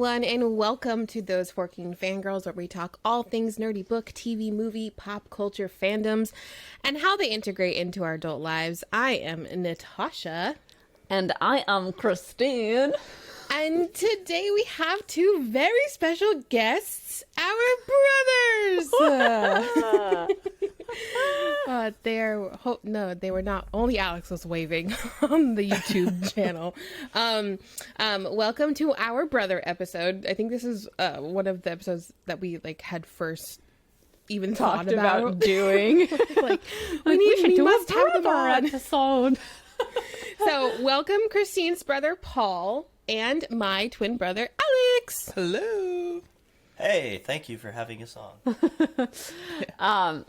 everyone, and welcome to Those Forking Fangirls, where we talk all things nerdy book, TV, movie, pop culture, fandoms, and how they integrate into our adult lives. I am Natasha. And I am Christine. And today we have two very special guests, our brothers. They were not. Only Alex was waving on the YouTube channel. Welcome to our brother episode. I think this is one of the episodes that we had first even talked thought about doing. we must have them our on. episode. So, welcome Christine's brother Paul and my twin brother Alex. Hello. Hey, thank you for having us on.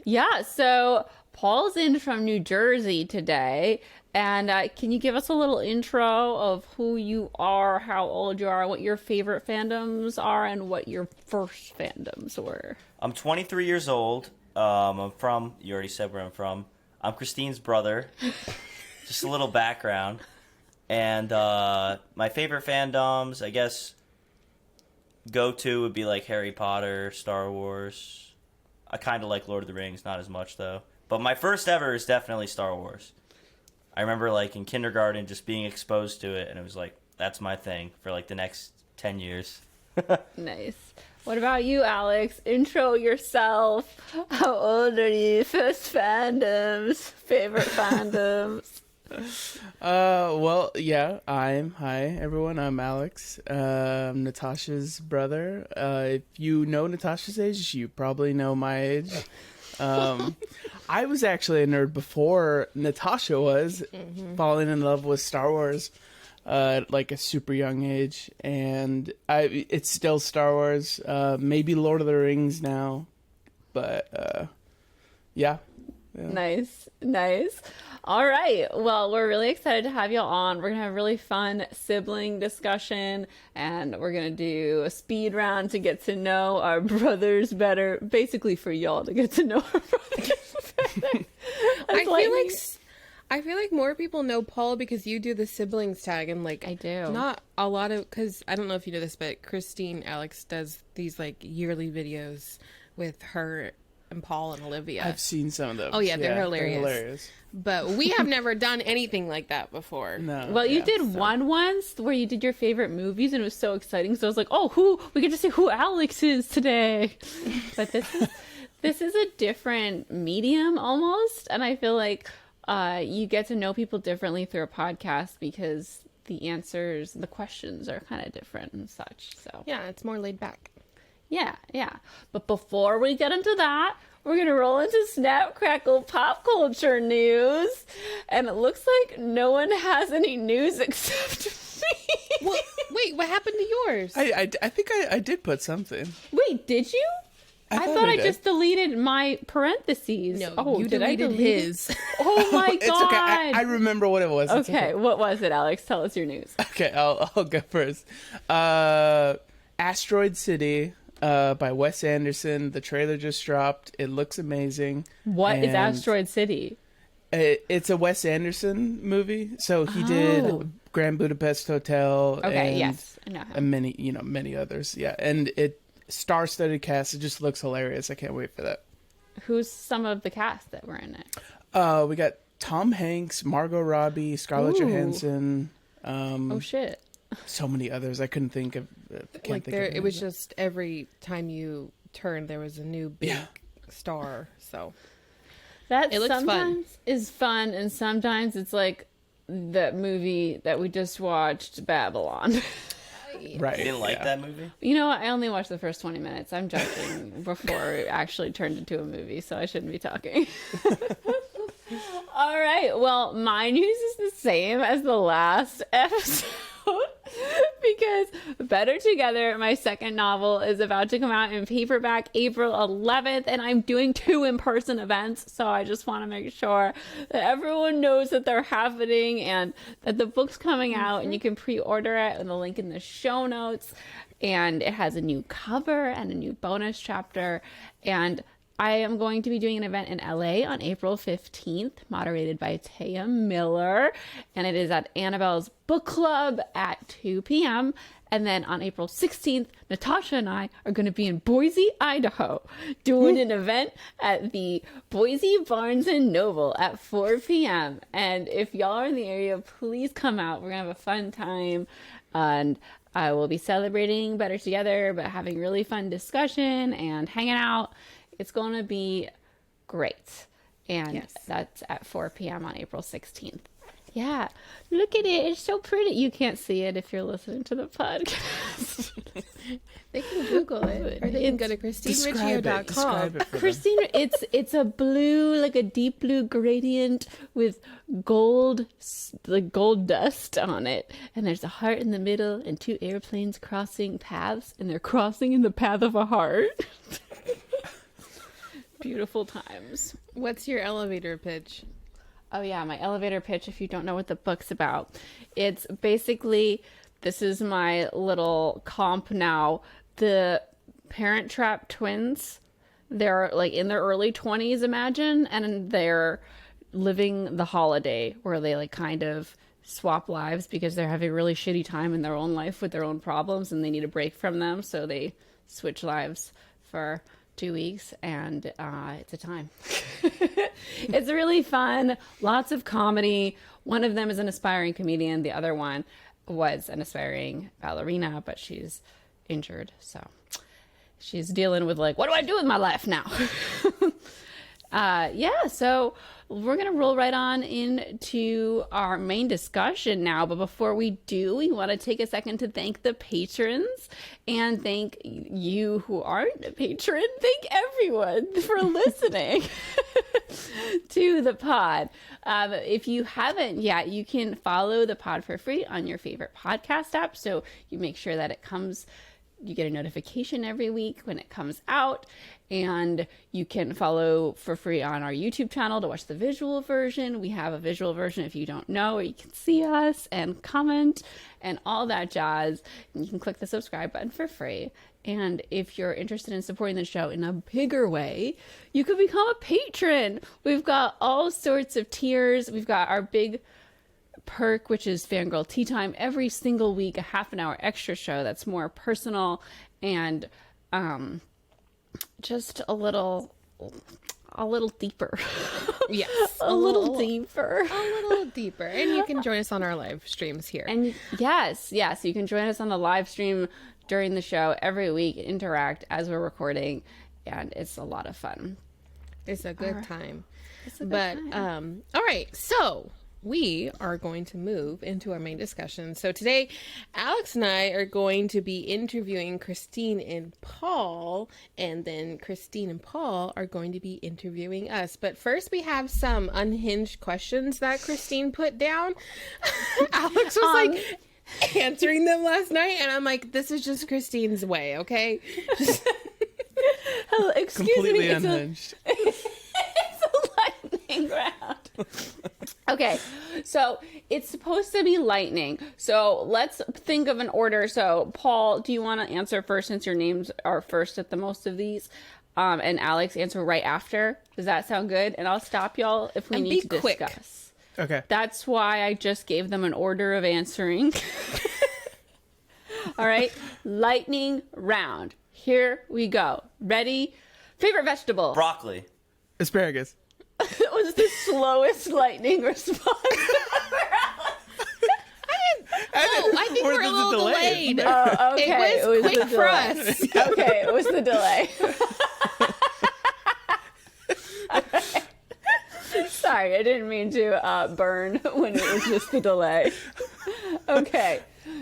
Yeah, so Paul's in from New Jersey today, and can you give us a little intro of who you are, how old you are, what your favorite fandoms are, and what your first fandoms were? I'm 23 years old. You already said where I'm from. I'm Christine's brother. Just a little background. And my favorite fandoms, I guess, go-to would be like Harry Potter, Star Wars. I kind of like Lord of the Rings, not as much though. But my first ever is definitely Star Wars. I remember in kindergarten just being exposed to it, and it was that's my thing for the next 10 years. Nice. What about you, Alex? Intro yourself. How old are you? First fandoms, favorite fandoms. Hi everyone, I'm Alex. I'm Natasha's brother. If you know Natasha's age, you probably know my age. I was actually a nerd before Natasha was, falling in love with Star Wars at a super young age, and it's still Star Wars, maybe Lord of the Rings now, but yeah. Nice. All right. Well, we're really excited to have you on. We're going to have a really fun sibling discussion, and we're going to do a speed round to get to know our brothers better. Basically for y'all to get to know our brothers better. I feel like more people know Paul because you do the siblings tag, and I do. Not a lot of, because I don't know if you know this, but Christine Alex does these yearly videos with her and Paul and Olivia. I've seen some of them. Oh yeah, they're hilarious. But we have never done anything like that before. No. Well, you did one once where you did your favorite movies, and it was so exciting. So I was like, oh, we get to see who Alex is today. But this is a different medium almost, and I feel like you get to know people differently through a podcast because the answers, the questions are kind of different and such. So yeah, it's more laid back. Yeah. But before we get into that, we're going to roll into Snap Crackle pop culture news. And it looks like no one has any news except me. Wait, what happened to yours? I think I did put something. Wait, did you? I thought I just deleted my parentheses. No, you deleted his. Oh my God. It's okay. I remember what it was. Okay, what was it, Alex? Tell us your news. Okay, I'll go first. Asteroid City by Wes Anderson. The trailer just dropped. It looks amazing. What is Asteroid City? It's a Wes Anderson movie. So he did Grand Budapest Hotel. Okay, yes. I know him. And many others. Yeah, and it star-studded cast. It just looks hilarious. I can't wait for that. Who's some of the cast that were in it? We got Tom Hanks, Margot Robbie, Scarlett Johansson. Oh shit. So many others. I couldn't think of. It was just every time you turned, there was a new big star. So that it looks sometimes is fun, and sometimes it's like that movie that we just watched, Babylon. Right. You didn't like that movie? You know what? I only watched the first 20 minutes. I'm judging before it actually turned into a movie, so I shouldn't be talking. All right. Well, my news is the same as the last episode. Because Better Together, my second novel, is about to come out in paperback April 11th, and I'm doing 2 in-person events, so I just want to make sure that everyone knows that they're happening and that the book's coming out, and you can pre-order it in the link in the show notes. And it has a new cover and a new bonus chapter, and I am going to be doing an event in LA on April 15th, moderated by Taya Miller, and it is at Annabelle's Book Club at 2 p.m. And then on April 16th, Natasha and I are going to be in Boise, Idaho, doing an event at the Boise Barnes and Noble at 4 p.m. And if y'all are in the area, please come out. We're going to have a fun time. And I will be celebrating Better Together, but having really fun discussion and hanging out. It's going to be great. And that's at 4 p.m. on April 16th. Yeah, look at it. It's so pretty. You can't see it if you're listening to the podcast. They can Google it, or they can go to ChristineRiccio.com. Describe it for them. Christine, it's a blue, like a deep blue gradient with gold, like gold dust on it. And there's a heart in the middle and two airplanes crossing paths, and they're crossing in the path of a heart. Beautiful times. What's your elevator pitch? Oh yeah, my elevator pitch, if you don't know what the book's about. It's basically, this is my little comp now. The Parent Trap twins, they're like in their early 20s, imagine, and they're living the holiday where they like kind of swap lives because they're having a really shitty time in their own life with their own problems and they need a break from them. So they switch lives for 2 weeks, and it's a time. It's really fun. Lots of comedy. One of them is an aspiring comedian. The other one was an aspiring ballerina, but she's injured. So she's dealing with like, what do I do with my life now? So we're going to roll right on into our main discussion now. But before we do, we want to take a second to thank the patrons and thank you who aren't a patron. Thank everyone for listening to the pod. If you haven't yet, you can follow the pod for free on your favorite podcast app. So you make sure that you get a notification every week when it comes out, and you can follow for free on our YouTube channel to watch the visual version. We have a visual version if you don't know, where you can see us and comment and all that jazz. And you can click the subscribe button for free. And if you're interested in supporting the show in a bigger way, you could become a patron. We've got all sorts of tiers. We've got our big perk, which is Fangirl Tea Time, every single week, a half an hour extra show that's more personal and just a little deeper. Yes. a little deeper. A little deeper. And you can join us on our live streams here. And yes, you can join us on the live stream during the show every week, interact as we're recording, and it's a lot of fun. It's a good time. It's a good time. All right, so we are going to move into our main discussion. So today, Alex and I are going to be interviewing Christine and Paul, and then Christine and Paul are going to be interviewing us. But first, we have some unhinged questions that Christine put down. Alex was like answering them last night, and I'm like, this is just Christine's way, okay? Hello, excuse Completely me. unhinged. It's a lightning round. Okay, so it's supposed to be lightning. So let's think of an order. So Paul, do you want to answer first since your names are first at the most of these? And Alex answer right after. Does that sound good? And I'll stop y'all if we need to discuss. Quick. Okay. That's why I just gave them an order of answering. All right, lightning round. Here we go. Ready? Favorite vegetable? Broccoli. Asparagus. It was the slowest lightning response. I think Or we're a there's a little delay. delayed. Oh, okay. It was quick the for delay. us. Okay, it was the delay. Sorry, I didn't mean to burn when it was just the delay. Okay,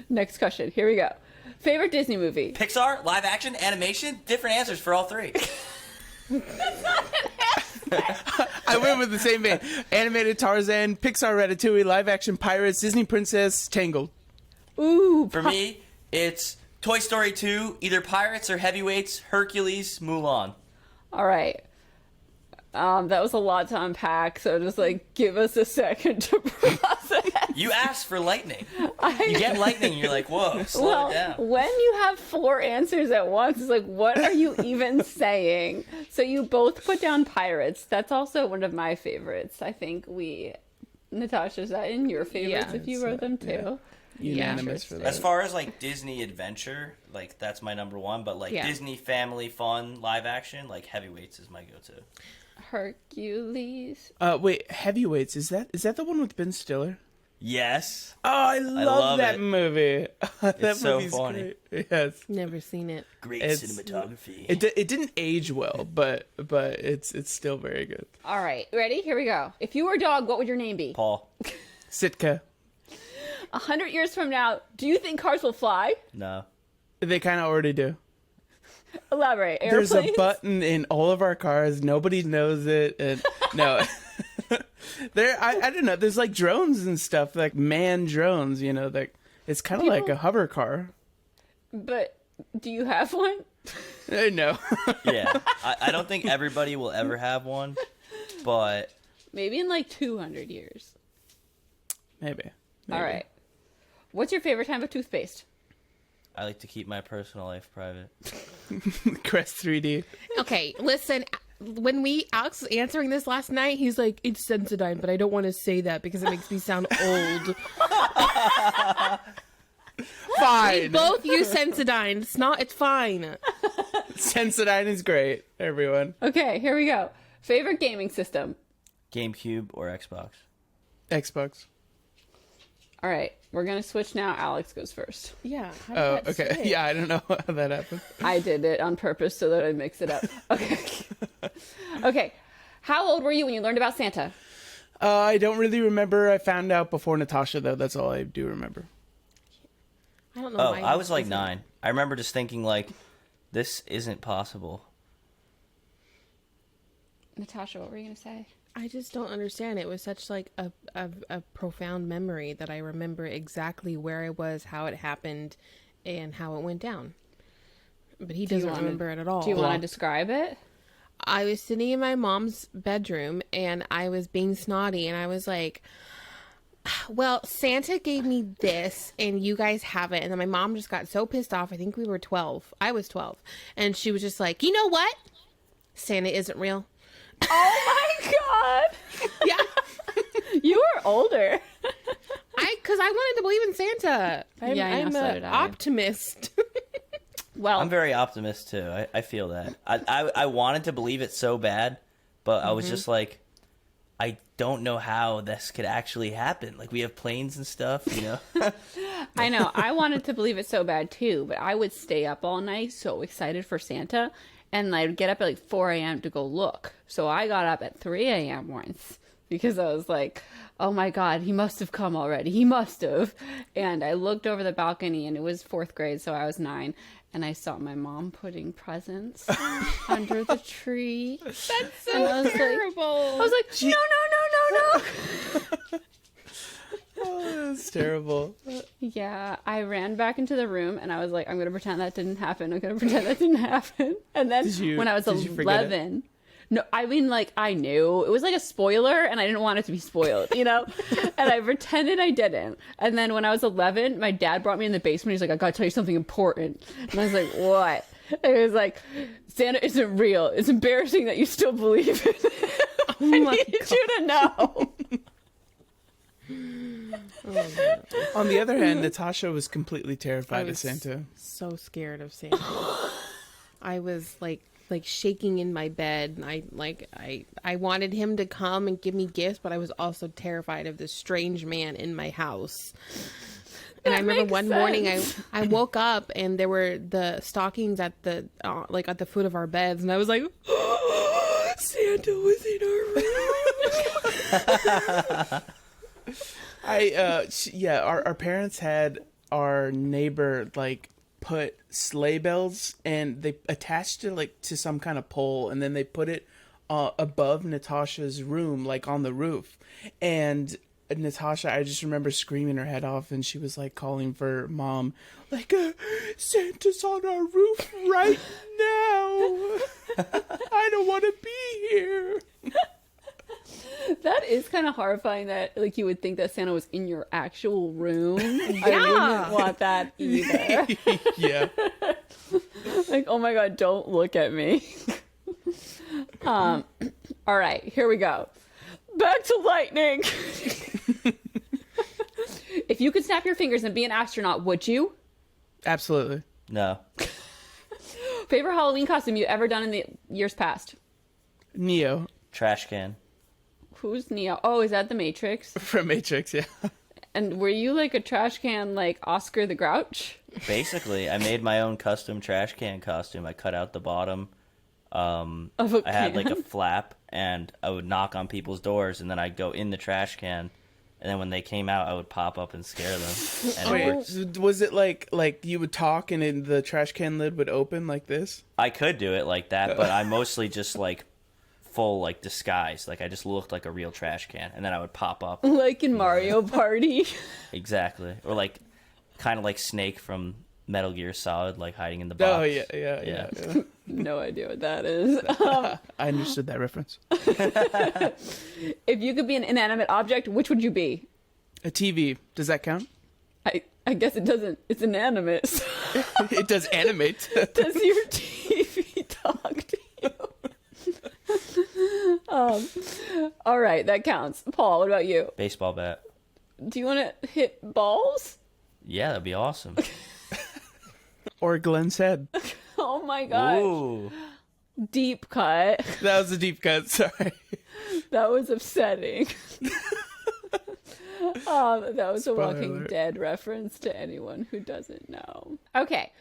next question. Here we go. Favorite Disney movie? Pixar, live action, animation, different answers for all three. I went with the same vein. Animated Tarzan, Pixar Ratatouille, live action Pirates, Disney Princess, Tangled. Ooh, For me, it's Toy Story 2, either Pirates or Heavyweights, Hercules, Mulan. all right. That was a lot to unpack, so just like give us a second to process. You fast for lightning. You get lightning, and you're like, whoa, slow it down. When you have 4 answers at once, it's like, what are you even saying? So you both put down pirates. That's also one of my favorites. I think Natasha, is that in your favorites if you wrote them too? Unanimous for that. As far as like Disney adventure, like that's my number one. But like Disney family fun live action, like Heavyweights is my go-to. Hercules. Wait, Heavyweights, is that the one with Ben Stiller? Yes. Oh, I love that movie. It's so funny. Great. Yes. Never seen it. Great cinematography. It didn't age well, but it's still very good. All right, ready? Here we go. If you were a dog, what would your name be? Paul. Sitka. 100 years from now, do you think cars will fly? No. They kind of already do. Elaborate. Airplanes? There's a button in all of our cars. Nobody knows it. And no. I don't know. There's like drones and stuff, like manned drones, like it's kind of like a hover car. But do you have one? No. Yeah. I don't think everybody will ever have one, but Maybe in like 200 years. Maybe. All right. What's your favorite type of toothpaste? I like to keep my personal life private. Crest 3D. Okay, listen. When Alex was answering this last night, he's like, "It's Sensodyne," but I don't want to say that because it makes me sound old. Fine. We both use Sensodyne. It's fine. Sensodyne is great, everyone. Okay, here we go. Favorite gaming system? GameCube or Xbox? Xbox. All right, we're going to switch now. Alex goes first. Yeah. Oh, okay. Yeah, I don't know how that happened. I did it on purpose so that I'd mix it up. Okay. Okay. How old were you when you learned about Santa? I don't really remember. I found out before Natasha, though. That's all I do remember. I don't know. Oh, why I he was like doesn't- 9. I remember just thinking like, this isn't possible. Natasha, what were you going to say? I just don't understand. It was such like a profound memory that I remember exactly where I was, how it happened, and how it went down. But he doesn't remember it at all. Do you want to describe it? I was sitting in my mom's bedroom and I was being snotty and I was like, well, Santa gave me this and you guys have it. And then my mom just got so pissed off. I think we were 12. I was 12. And she was just like, you know what? Santa isn't real. Oh my God. Yeah. You were older. Because I wanted to believe in Santa. I'm so an did I. optimist. Well, I'm very optimist too. I feel that. I wanted to believe it so bad, but I was just like, I don't know how this could actually happen. Like we have planes and stuff, I know. I wanted to believe it so bad too, but I would stay up all night so excited for Santa. And I'd get up at like 4 a.m. to go look. So I got up at 3 a.m. once because I was like, oh my God, he must have come already. He must have. And I looked over the balcony and it was 4th grade, so I was 9. And I saw my mom putting presents under the tree. That's so terrible. I was like, no. Oh, that's terrible. Yeah, I ran back into the room and I was like, I'm going to pretend that didn't happen. I'm going to pretend that didn't happen. And then when I was did you forget 11, no, I mean, like, I knew. It was like a spoiler and I didn't want it to be spoiled, And I pretended I didn't. And then when I was 11, my dad brought me in the basement. He's like, I got to tell you something important. And I was like, what? And he was like, Santa isn't real. It's embarrassing that you still believe in it. I need you to know. On the other hand, Natasha was completely terrified of Santa. So scared of Santa. I was like shaking in my bed. And I wanted him to come and give me gifts, but I was also terrified of this strange man in my house. And I remember one morning I woke up and there were the stockings at the at the foot of our beds, and I was like, oh, Santa was in our room. Our parents had our neighbor put sleigh bells and they attached it to some kind of pole, and then they put it above Natasha's room, on the roof. And Natasha, I just remember screaming her head off, and she was calling for mom, Santa's on our roof right now. I don't want to be here. That is kind of horrifying that like you would think that Santa was in your actual room. I Yeah. wouldn't want that either. Yeah. Like, oh my god, don't look at me. All right, here we go. Back to lightning. If you could snap your fingers and be an astronaut, would you? Absolutely. No. Favorite Halloween costume you ever done in the years past? Neo Trash can. Who's Neo? Oh, is that the Matrix? from Matrix, yeah. And were you like a trash can like Oscar the Grouch? Basically, I made my own custom trash can costume. I cut out the bottom. Of a I had like a can? flap, and I would knock on people's doors, and then I'd go in the trash can, and then when they came out, I would pop up and scare them. And it worked. Wait, was it like you would talk and then the trash can lid would open like this? I could do it like that, but I mostly just like full like disguise. Like I just looked like a real trash can, and then I would pop up. Like in Mario Party? Exactly. Or like kind of like Snake from Metal Gear Solid, like hiding in the box. Oh yeah. No idea what that is. I understood that reference. If you could be an inanimate object, which would you be? A TV, does that count? I guess it doesn't. It's inanimate. So It does animate. does your TV talk to you? All right, that counts. Paul, what about you? Baseball bat. Do you want to hit balls? Yeah, that'd be awesome. Or Glenn's head. Oh my gosh. Ooh. Deep cut. That was a deep cut, sorry. That was upsetting. That was a Spoiler Walking alert. Dead reference to anyone who doesn't know. Okay,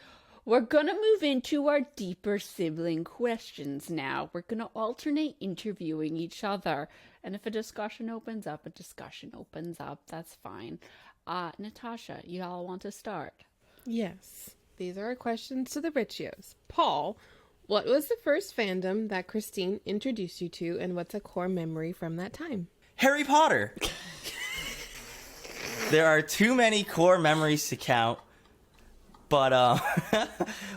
we're gonna move into our deeper sibling questions now. We're gonna alternate interviewing each other. And if a discussion opens up, a discussion opens up. That's fine. Natasha, you all want to start? Yes. These are our questions to the Riccios. Paul, what was the first fandom that Christine introduced you to, and what's a core memory from that time? Harry Potter. There are too many core memories to count, but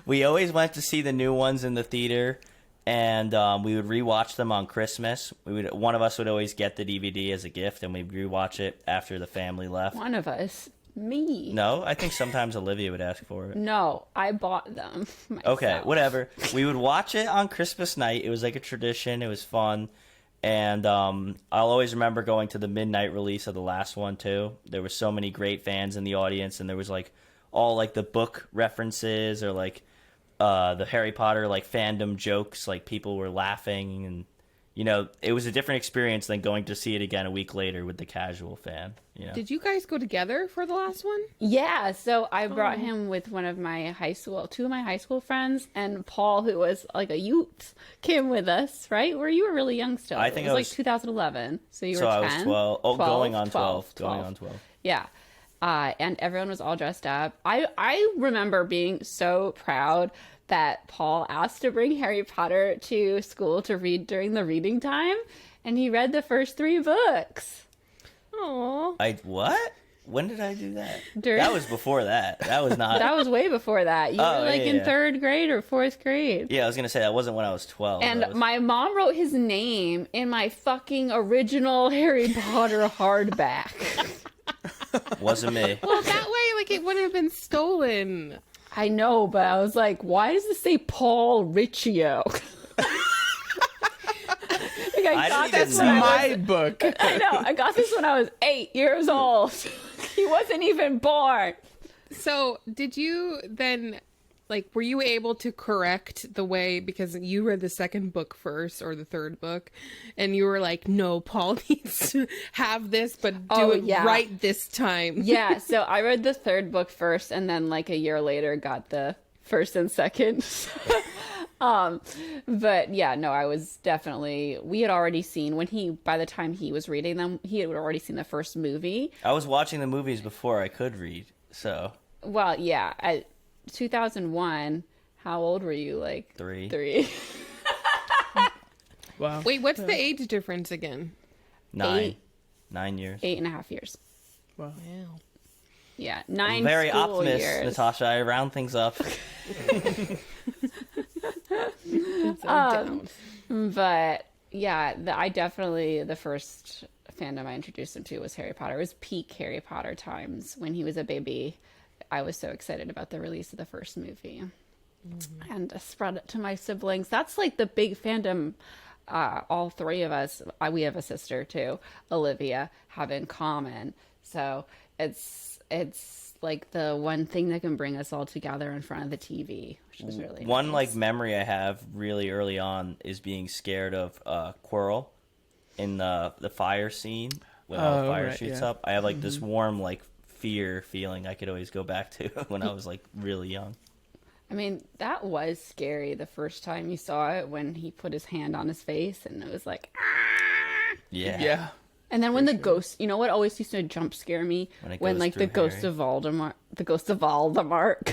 we always went to see the new ones in the theater, and we would rewatch them on Christmas. One of us would always get the DVD as a gift, and we'd rewatch it after the family left. One of us. Me. No, I think sometimes Olivia would ask for it. No, I bought them myself. Okay, whatever. We would watch it on Christmas night. It was like a tradition. It was fun. And I'll always remember going to the midnight release of the last one, too. There were so many great fans in the audience, and there was, like, all, like, the book references or, like, the Harry Potter, like, fandom jokes. Like, people were laughing, and, you know, it was a different experience than going to see it again a week later with the casual fan, you know. Did you guys go together for the last one? Yeah, so I brought him with two of my high school friends, and Paul, who was like a youth, came with us, right? Where you were really young still. I think it I was was- like 2011. So you were So 10? I was 12. Oh, going on 12. Going 12. on 12. Yeah. And everyone was all dressed up. I remember being so proud that Paul asked to bring Harry Potter to school to read during the reading time, and he read the first 3 books. Aww. What? When did I do that? During- That was before that. That was not. That was way before that. You Oh, were like yeah, in yeah. 3rd grade or 4th grade. Yeah, I was gonna say that wasn't when I was 12. And That was- my mom wrote his name in my fucking original Harry Potter hardback. wasn't me. Well, that way, like, it wouldn't have been stolen. I know, but I was like, why does this say Paul Riccio? Like, I got didn't even this know when I My was, book. I know, I got this when I was 8 years old. He wasn't even born. So, did you then, like, were you able to correct the way, because you read the 2nd book first, or the 3rd book, and you were like, no, Paul needs to have this, but do Oh, it yeah. right this time. Yeah, so I read the 3rd book first, and then like a year later got the 1st and 2nd. But yeah, no, I was definitely, we had already seen by the time he was reading them, he had already seen the first movie. I was watching the movies before I could read, so Well, yeah, at 2001, how old were you? Like 3. 3. Wow. Wait, what's the age difference again? 9. Eight. 9 years. 8.5 years. Wow. Wow. Yeah, I'm 9 very school optimist, years. Natasha. I round things up. Down. But Yeah, the first fandom I introduced him to was Harry Potter. It was peak Harry Potter times when he was a baby. I was so excited about the release of the first movie. And I spread it to my siblings. That's like the big fandom all three of us, we have a sister too, Olivia, have in common. So it's like the one thing that can bring us all together in front of the TV, which is really one nice. like memory I have really early on is being scared of Quirrell in the fire scene when all the fire shoots up. I have like this warm like fear feeling I could always go back to when I was like really young. I mean, that was scary the first time you saw it when he put his hand on his face and it was like, ah! Yeah. And then when the ghost, you know what always used to jump scare me? When like the ghost of Voldemort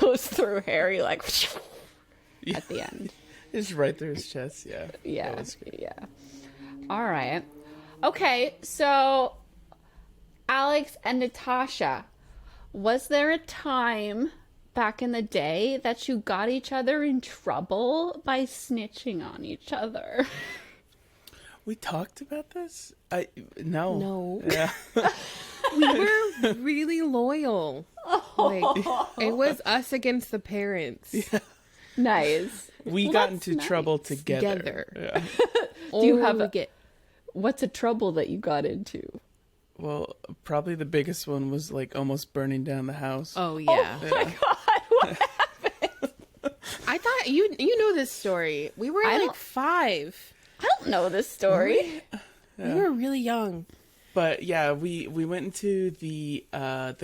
goes through Harry, like at the end. It's right through his chest, yeah. Yeah. All right. Okay, so Alex and Natasha, was there a time back in the day that you got each other in trouble by snitching on each other? We talked about this? No. No. Yeah. We were really loyal. Like, it was us against the parents. Yeah. Nice. We Well, got that's into nice. trouble together. Yeah. Do you have Or what's a trouble that you got into? Well, probably the biggest one was like almost burning down the house. Oh yeah. Oh my god, what happened? I thought you know this story. We were I like don't- 5. I don't know this story. We were really young. But yeah, we went into the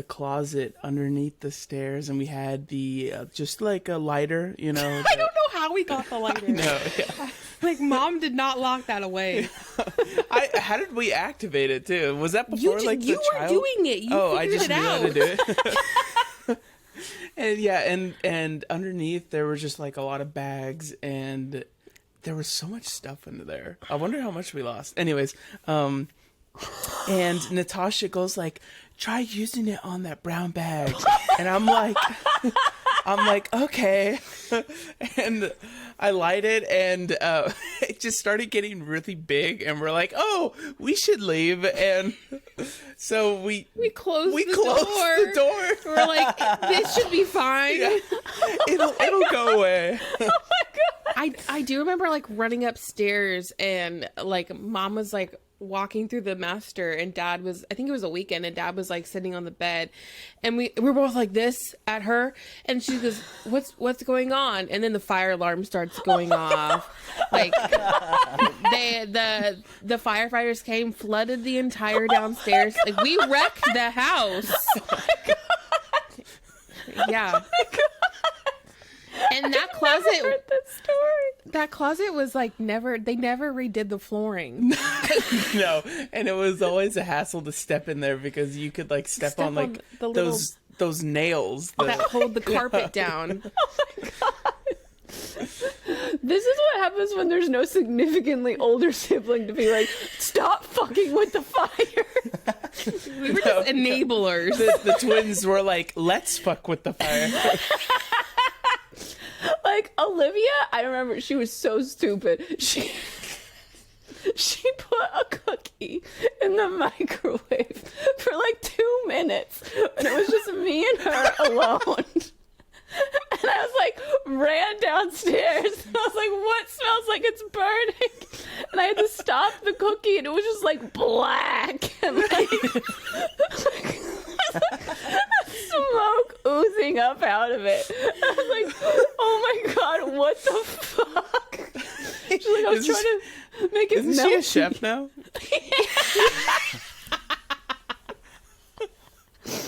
closet underneath the stairs, and we had the just like a lighter, you know. I don't know how we got the lighter. No, yeah. Like Mom did not lock that away. How did we activate it too? Was that before like the you were child? doing it. You I figured just it knew out. how to do it. And yeah, and underneath there was just like a lot of bags, and there was so much stuff into there. I wonder how much we lost. Anyways, and Natasha goes like, try using it on that brown bag. And I'm like, okay. And I light it, and it just started getting really big, and we're like, oh, we should leave. And so we closed the the door. We're like, this should be fine. Yeah. It'll go away. I do remember like running upstairs and like Mom was like walking through the master and Dad was, I think it was a weekend, and Dad was like sitting on the bed, and we're both like this at her, and she goes, what's going on? And then the fire alarm starts going off. Like the firefighters came, flooded the entire downstairs. Like we wrecked the house. Yeah. And that closet, that closet was like they never redid the flooring. No, and it was always a hassle to step in there because you could like step on like the little- those nails that hold the carpet down. This is what happens when there's no significantly older sibling to be like, stop fucking with the fire. We were just enablers. the twins were like, let's fuck with the fire. Like Olivia, I remember she was so stupid. She put a cookie in the microwave for like 2 minutes, and it was just me and her alone. And I was like, ran downstairs, and I was like, what smells like it's burning? And I had to stop the cookie, and it was just like black and like smoke oozing up out of it. I was like, oh my god, what the fuck? She's like, I was trying to make it Isn't she a chef now?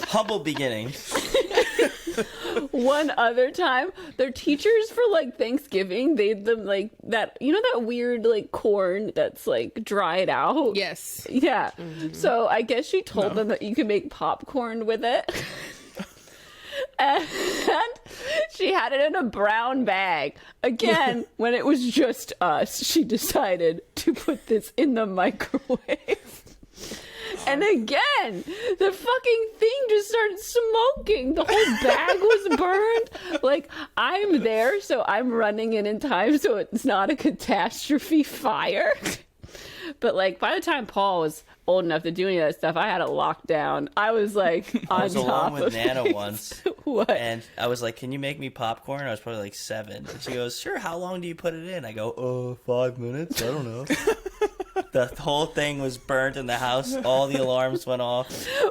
Humble beginning. One other time, their teachers for like Thanksgiving, they had them like that, you know, that weird like corn that's like dried out. Yes. Yeah. So I guess she told them that you could make popcorn with it. And she had it in a brown bag. Again, when it was just us, she decided to put this in the microwave. And again, the fucking thing just started smoking. The whole bag was burned. Like, I'm there, so I'm running in time so it's not a catastrophe fire. But like by the time Paul was old enough to do any of that stuff, I had it locked down. I was like on I was top alone with of Nana things. once. What? And I was like, "Can you make me popcorn?" I was probably like 7. And she goes, "Sure, how long do you put it in?" I go, 5 minutes? I don't know. The whole thing was burnt in the house. All the alarms went off.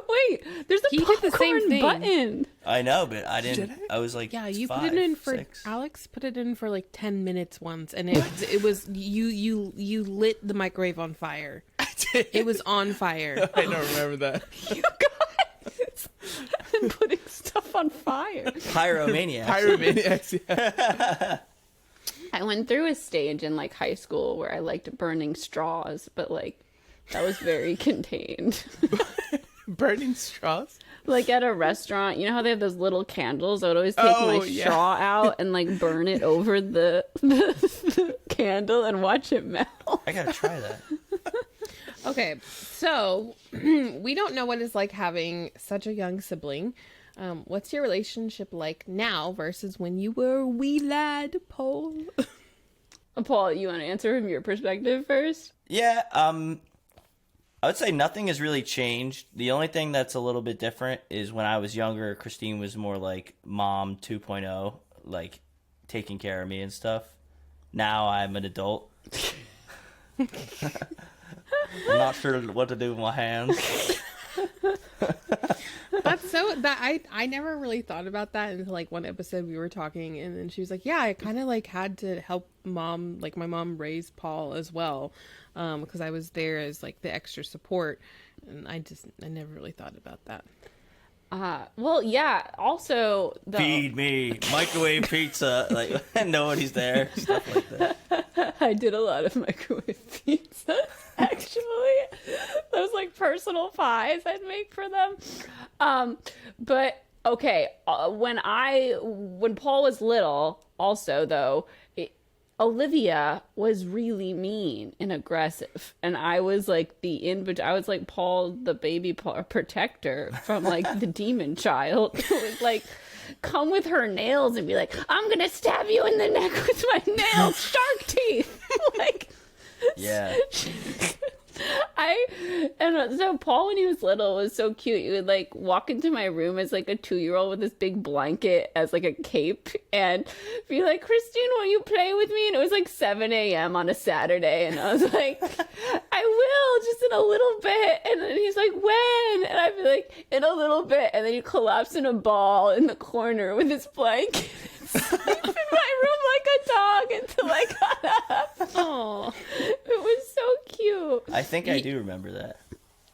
Wait, there's a He did popcorn the same thing. button. I know, but I didn't. I was like, Yeah, it's you 5, put it in for 6. Alex. Put it in for like 10 minutes once, and it was you lit the microwave on fire. It was on fire. I don't remember that. You guys, and putting stuff on fire. Pyromaniac. Pyromaniacs, yeah. I went through a stage in like high school where I liked burning straws, but like that was very contained. Burning straws? Like at a restaurant, you know how they have those little candles? I would always take my straw out and like burn it over the candle and watch it melt. I gotta try that. Okay, so we don't know what it's like having such a young sibling. What's your relationship like now versus when you were a wee lad, Paul? Paul, you want to answer from your perspective first? Yeah, I would say nothing has really changed. The only thing that's a little bit different is when I was younger, Christine was more like mom 2.0, like taking care of me and stuff. Now I'm an adult. I'm not sure what to do with my hands. That's so that I never really thought about that until like one episode we were talking, and then she was like, "Yeah, I kind of like had to help mom, like my mom raise Paul as well, because I was there as like the extra support." And I never really thought about that. Well, yeah. Also, though, Feed me, microwave pizza, like nobody's there, stuff like that. I did a lot of microwave pizza, actually. Those like personal pies I'd make for them. But okay, when Paul was little, also though, Olivia was really mean and aggressive, and I was like I was like Paul, the baby protector from like the demon child, who would like come with her nails and be like, "I'm gonna stab you in the neck with my nails, shark teeth." Like, Yeah. So Paul, when he was little, was so cute. He would like walk into my room as like a 2-year-old with this big blanket as like a cape and be like, "Christine, will you play with me?" And it was like 7 a.m. on a Saturday, and I was like, "I will, just in a little bit." And then he's like, "When?" And I'd be like, "In a little bit." And then he'd collapse in a ball in the corner with his blanket and sleep in my room like a dog until I got up. Oh, It was so cute. I think I do remember that.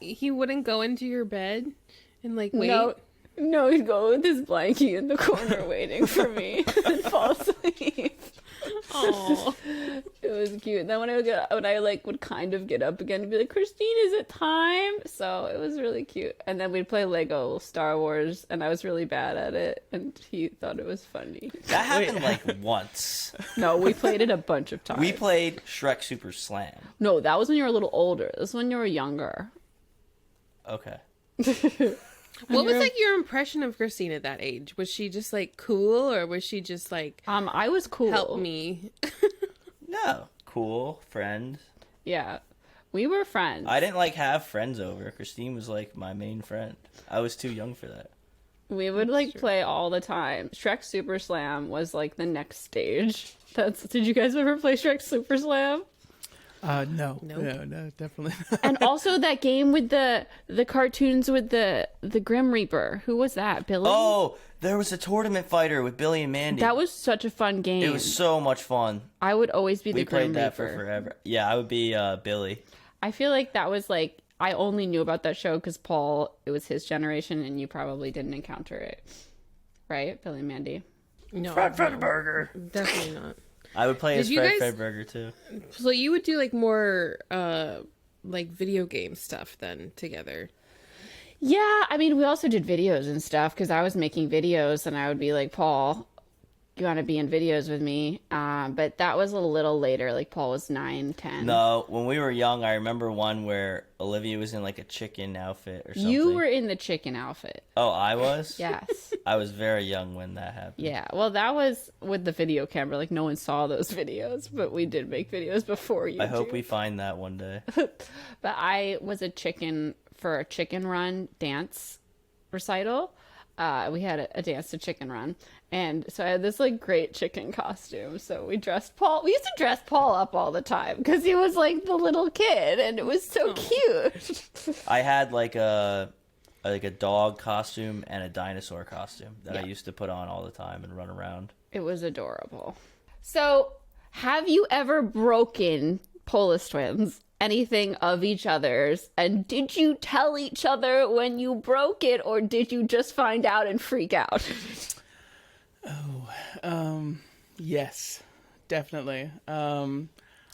he wouldn't go into your bed and like wait. No, he'd go with his blankie in the corner waiting for me and fall asleep. Oh, It was cute. Then when I would kind of get up again and be like, "Christine, is it time?" So it was really cute. And then we'd play Lego Star Wars, and I was really bad at it, and he thought it was funny. That happened like once. No, we played it a bunch of times. We played Shrek Super Slam. No, that was when you were a little older. This was when you were younger. Okay. what was like your impression of Christine at that age? Was she just like cool, or was she just like I was cool. help me? No. Cool. Friend. Yeah. We were friends. I didn't like have friends over. Christine was like my main friend. I was too young for that. We would like play all the time. Shrek Super Slam was like the next stage. Did you guys ever play Shrek Super Slam? No. Nope. No, definitely not. And also that game with the cartoons with the Grim Reaper. Who was that? Billy? Oh, there was a tournament fighter with Billy and Mandy. That was such a fun game. It was so much fun. I would always be We the Grim played that Reaper. for forever. Yeah, I would be Billy. I feel like that was like, I only knew about that show because Paul, it was his generation, and you probably didn't encounter it. Right? Billy and Mandy. No, Fred Burger. definitely not. I would play as you guys- Fred Burger too. So you would do like more like video game stuff then together. Yeah, I mean, we also did videos and stuff because I was making videos, and I would be like, "Paul, you want to be in videos with me. But that was a little later. Like Paul was 9, 10. No, when we were young, I remember one where Olivia was in like a chicken outfit or something. You were in the chicken outfit. Oh, I was? Yes. I was very young when that happened. Yeah. Well, that was with the video camera. Like no one saw those videos, but we did make videos before you. I hope we find that one day. But I was a chicken for a chicken run dance recital. We had a dance to chicken run, and so I had this like great chicken costume. So we dressed Paul. We used to dress Paul up all the time because he was like the little kid, and it was so cute. I had like a dog costume and a dinosaur costume that I used to put on all the time and run around. It was adorable. So, have you ever broken, Polis twins, anything of each other's? And did you tell each other when you broke it, or did you just find out and freak out? Yes, definitely.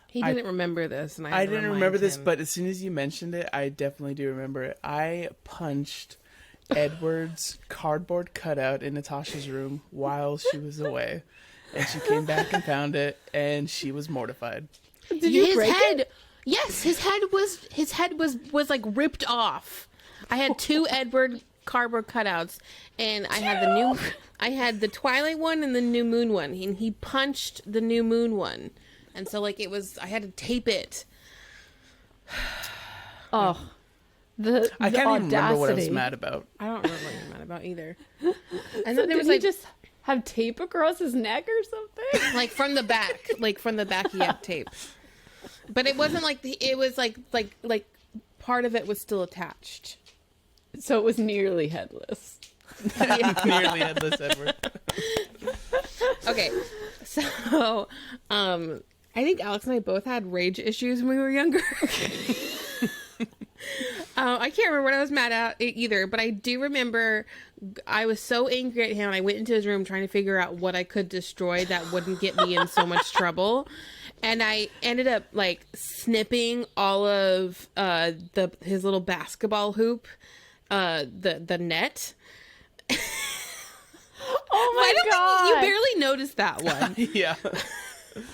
He didn't remember this, and I didn't remember this, but as soon as you mentioned it, I definitely do remember it. I punched Edward's cardboard cutout in Natasha's room while she was away, and she came back and found it, and she was mortified. Did you break it? Yes, his head was like ripped off. I had 2 Edward cardboard cutouts, and I had the Twilight one and the New Moon one, and he punched the New Moon one, and so like I had to tape it. Oh, I can't even remember what I was audacity. mad about. I don't remember what you're mad about either. And So then there did was he like just have tape across his neck or something? like from the back he had tape, but it wasn't like it was like part of it was still attached. So it was nearly headless. Nearly headless Edward. Okay, so I think Alex and I both had rage issues when we were younger. I can't remember what I was mad at either, but I do remember I was so angry at him, and I went into his room trying to figure out what I could destroy that wouldn't get me in so much trouble. And I ended up like snipping all of his little basketball hoop, the net. Oh my god! You barely noticed that one. Yeah.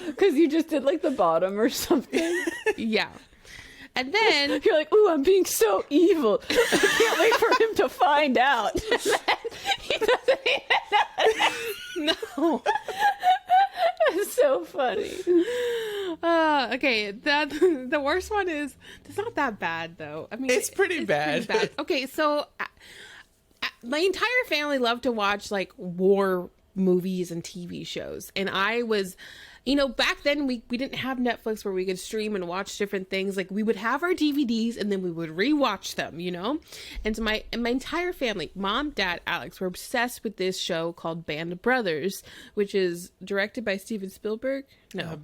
Because you just did like the bottom or something. Yeah. And then You're like, ooh, I'm being so evil. I can't wait for him to find out. And then he doesn't even know. no. That's so funny. Okay, the worst one is it's not that bad though. I mean, It's pretty bad. Okay, so my entire family loved to watch like war movies and TV shows, and I was, back then we didn't have Netflix where we could stream and watch different things. Like we would have our DVDs and then we would rewatch them, And so my entire family, mom, dad, Alex, were obsessed with this show called Band of Brothers, which is directed by Steven Spielberg. No,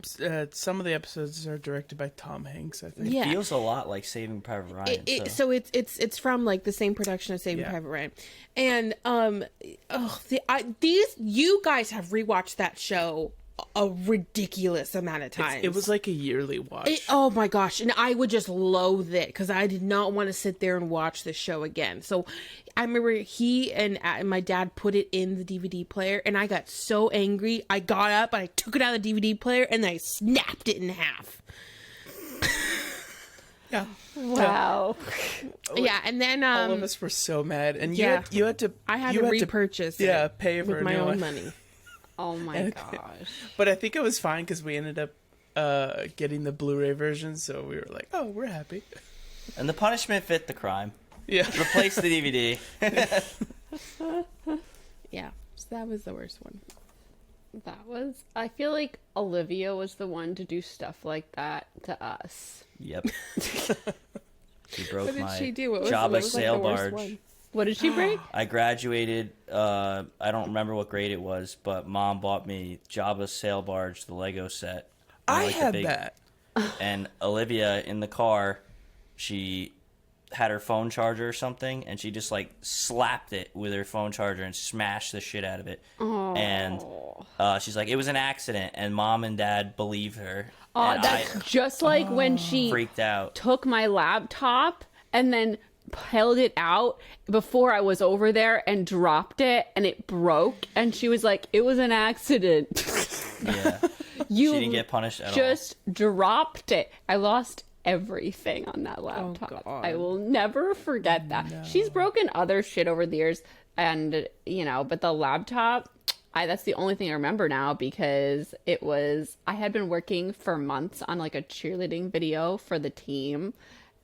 Some of the episodes are directed by Tom Hanks, I think. yeah. Feels a lot like Saving Private Ryan. So it's from like the same production as Saving Private Ryan, and you guys have rewatched that show a ridiculous amount of times. It was like a yearly watch. Oh my gosh, and I would just loathe it because I did not want to sit there and watch the show again. So I remember he and my dad put it in the DVD player, and I got so angry. I got up, I took it out of the DVD player, and I snapped it in half. Yeah. Wow. Yeah, and then All of us were so mad, and you had to. I had to repurchase it. Yeah, pay for with a my new own one. money. Oh my gosh. But I think it was fine because we ended up getting the Blu-ray version, so we were like, "Oh, we're happy." And the punishment fit the crime. Yeah. Replace the DVD. Yeah, so that was the worst one. I feel like Olivia was the one to do stuff like that to us. Yep. She broke What did my she do? What was Jabba like the sail worst barge. one? What did she break? I graduated. I don't remember what grade it was, but Mom bought me Jabba's sail barge, the Lego set. I like the had big- that. And Olivia in the car, she had her phone charger or something, and she just like slapped it with her phone charger and smashed the shit out of it. Oh. And she's like, it was an accident, and Mom and Dad believed her. Oh, and that's just like when she freaked out. took my laptop and then held it out before I was over there and dropped it, and it broke, and she was like, it was an accident. Yeah. You She didn't get punished at all. just dropped it. I lost everything on that laptop. God. I will never forget that. She's broken other shit over the years, and but the laptop, that's the only thing I remember now, because I had been working for months on like a cheerleading video for the team,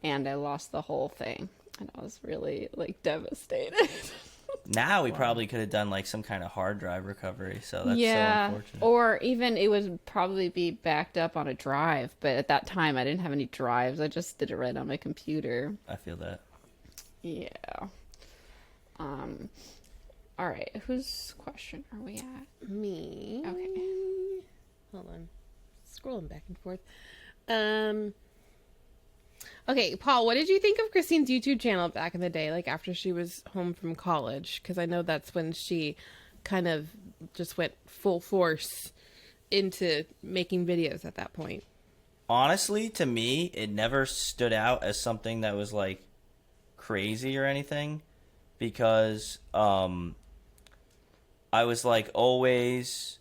and I lost the whole thing, and I was really like devastated. Now we probably could have done like some kind of hard drive recovery, so that's so unfortunate. Or even it would probably be backed up on a drive, but at that time I didn't have any drives. I just did it right on my computer. I feel that. Yeah. All right, whose question are we at? Me. Okay. Hold on. Scrolling back and forth. Okay, Paul, what did you think of Christine's YouTube channel back in the day, like after she was home from college? Because I know that's when she kind of just went full force into making videos at that point. Honestly, to me, it never stood out as something that was like crazy or anything, because I was like always,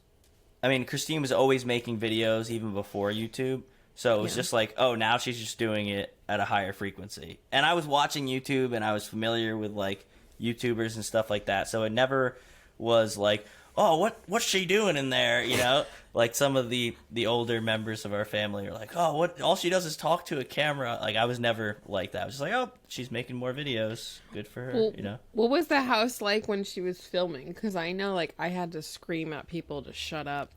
I mean, Christine was always making videos even before YouTube. So it was just like, oh, now she's just doing it at a higher frequency. And I was watching YouTube, and I was familiar with like YouTubers and stuff like that. So it never was like, oh, what's she doing in there? Like some of the older members of our family are like, oh, what? All she does is talk to a camera. Like I was never like that. I was just like, oh, she's making more videos. Good for her. What was the house like when she was filming? Because I know, like, I had to scream at people to shut up.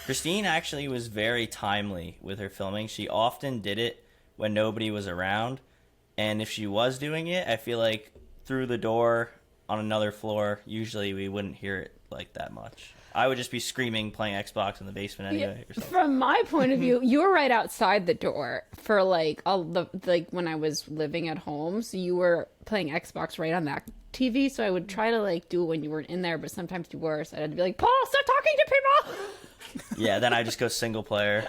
Christine actually was very timely with her filming. She often did it when nobody was around, and if she was doing it, I feel like through the door on another floor, usually we wouldn't hear it like that much. I would just be screaming, playing Xbox in the basement anyway. Or something. From my point of view, you were right outside the door for like when I was living at home. So you were playing Xbox right on that TV. So I would try to like do it when you weren't in there, but sometimes you were. So I'd be like, Paul, stop talking to people. Yeah, then I just go single player,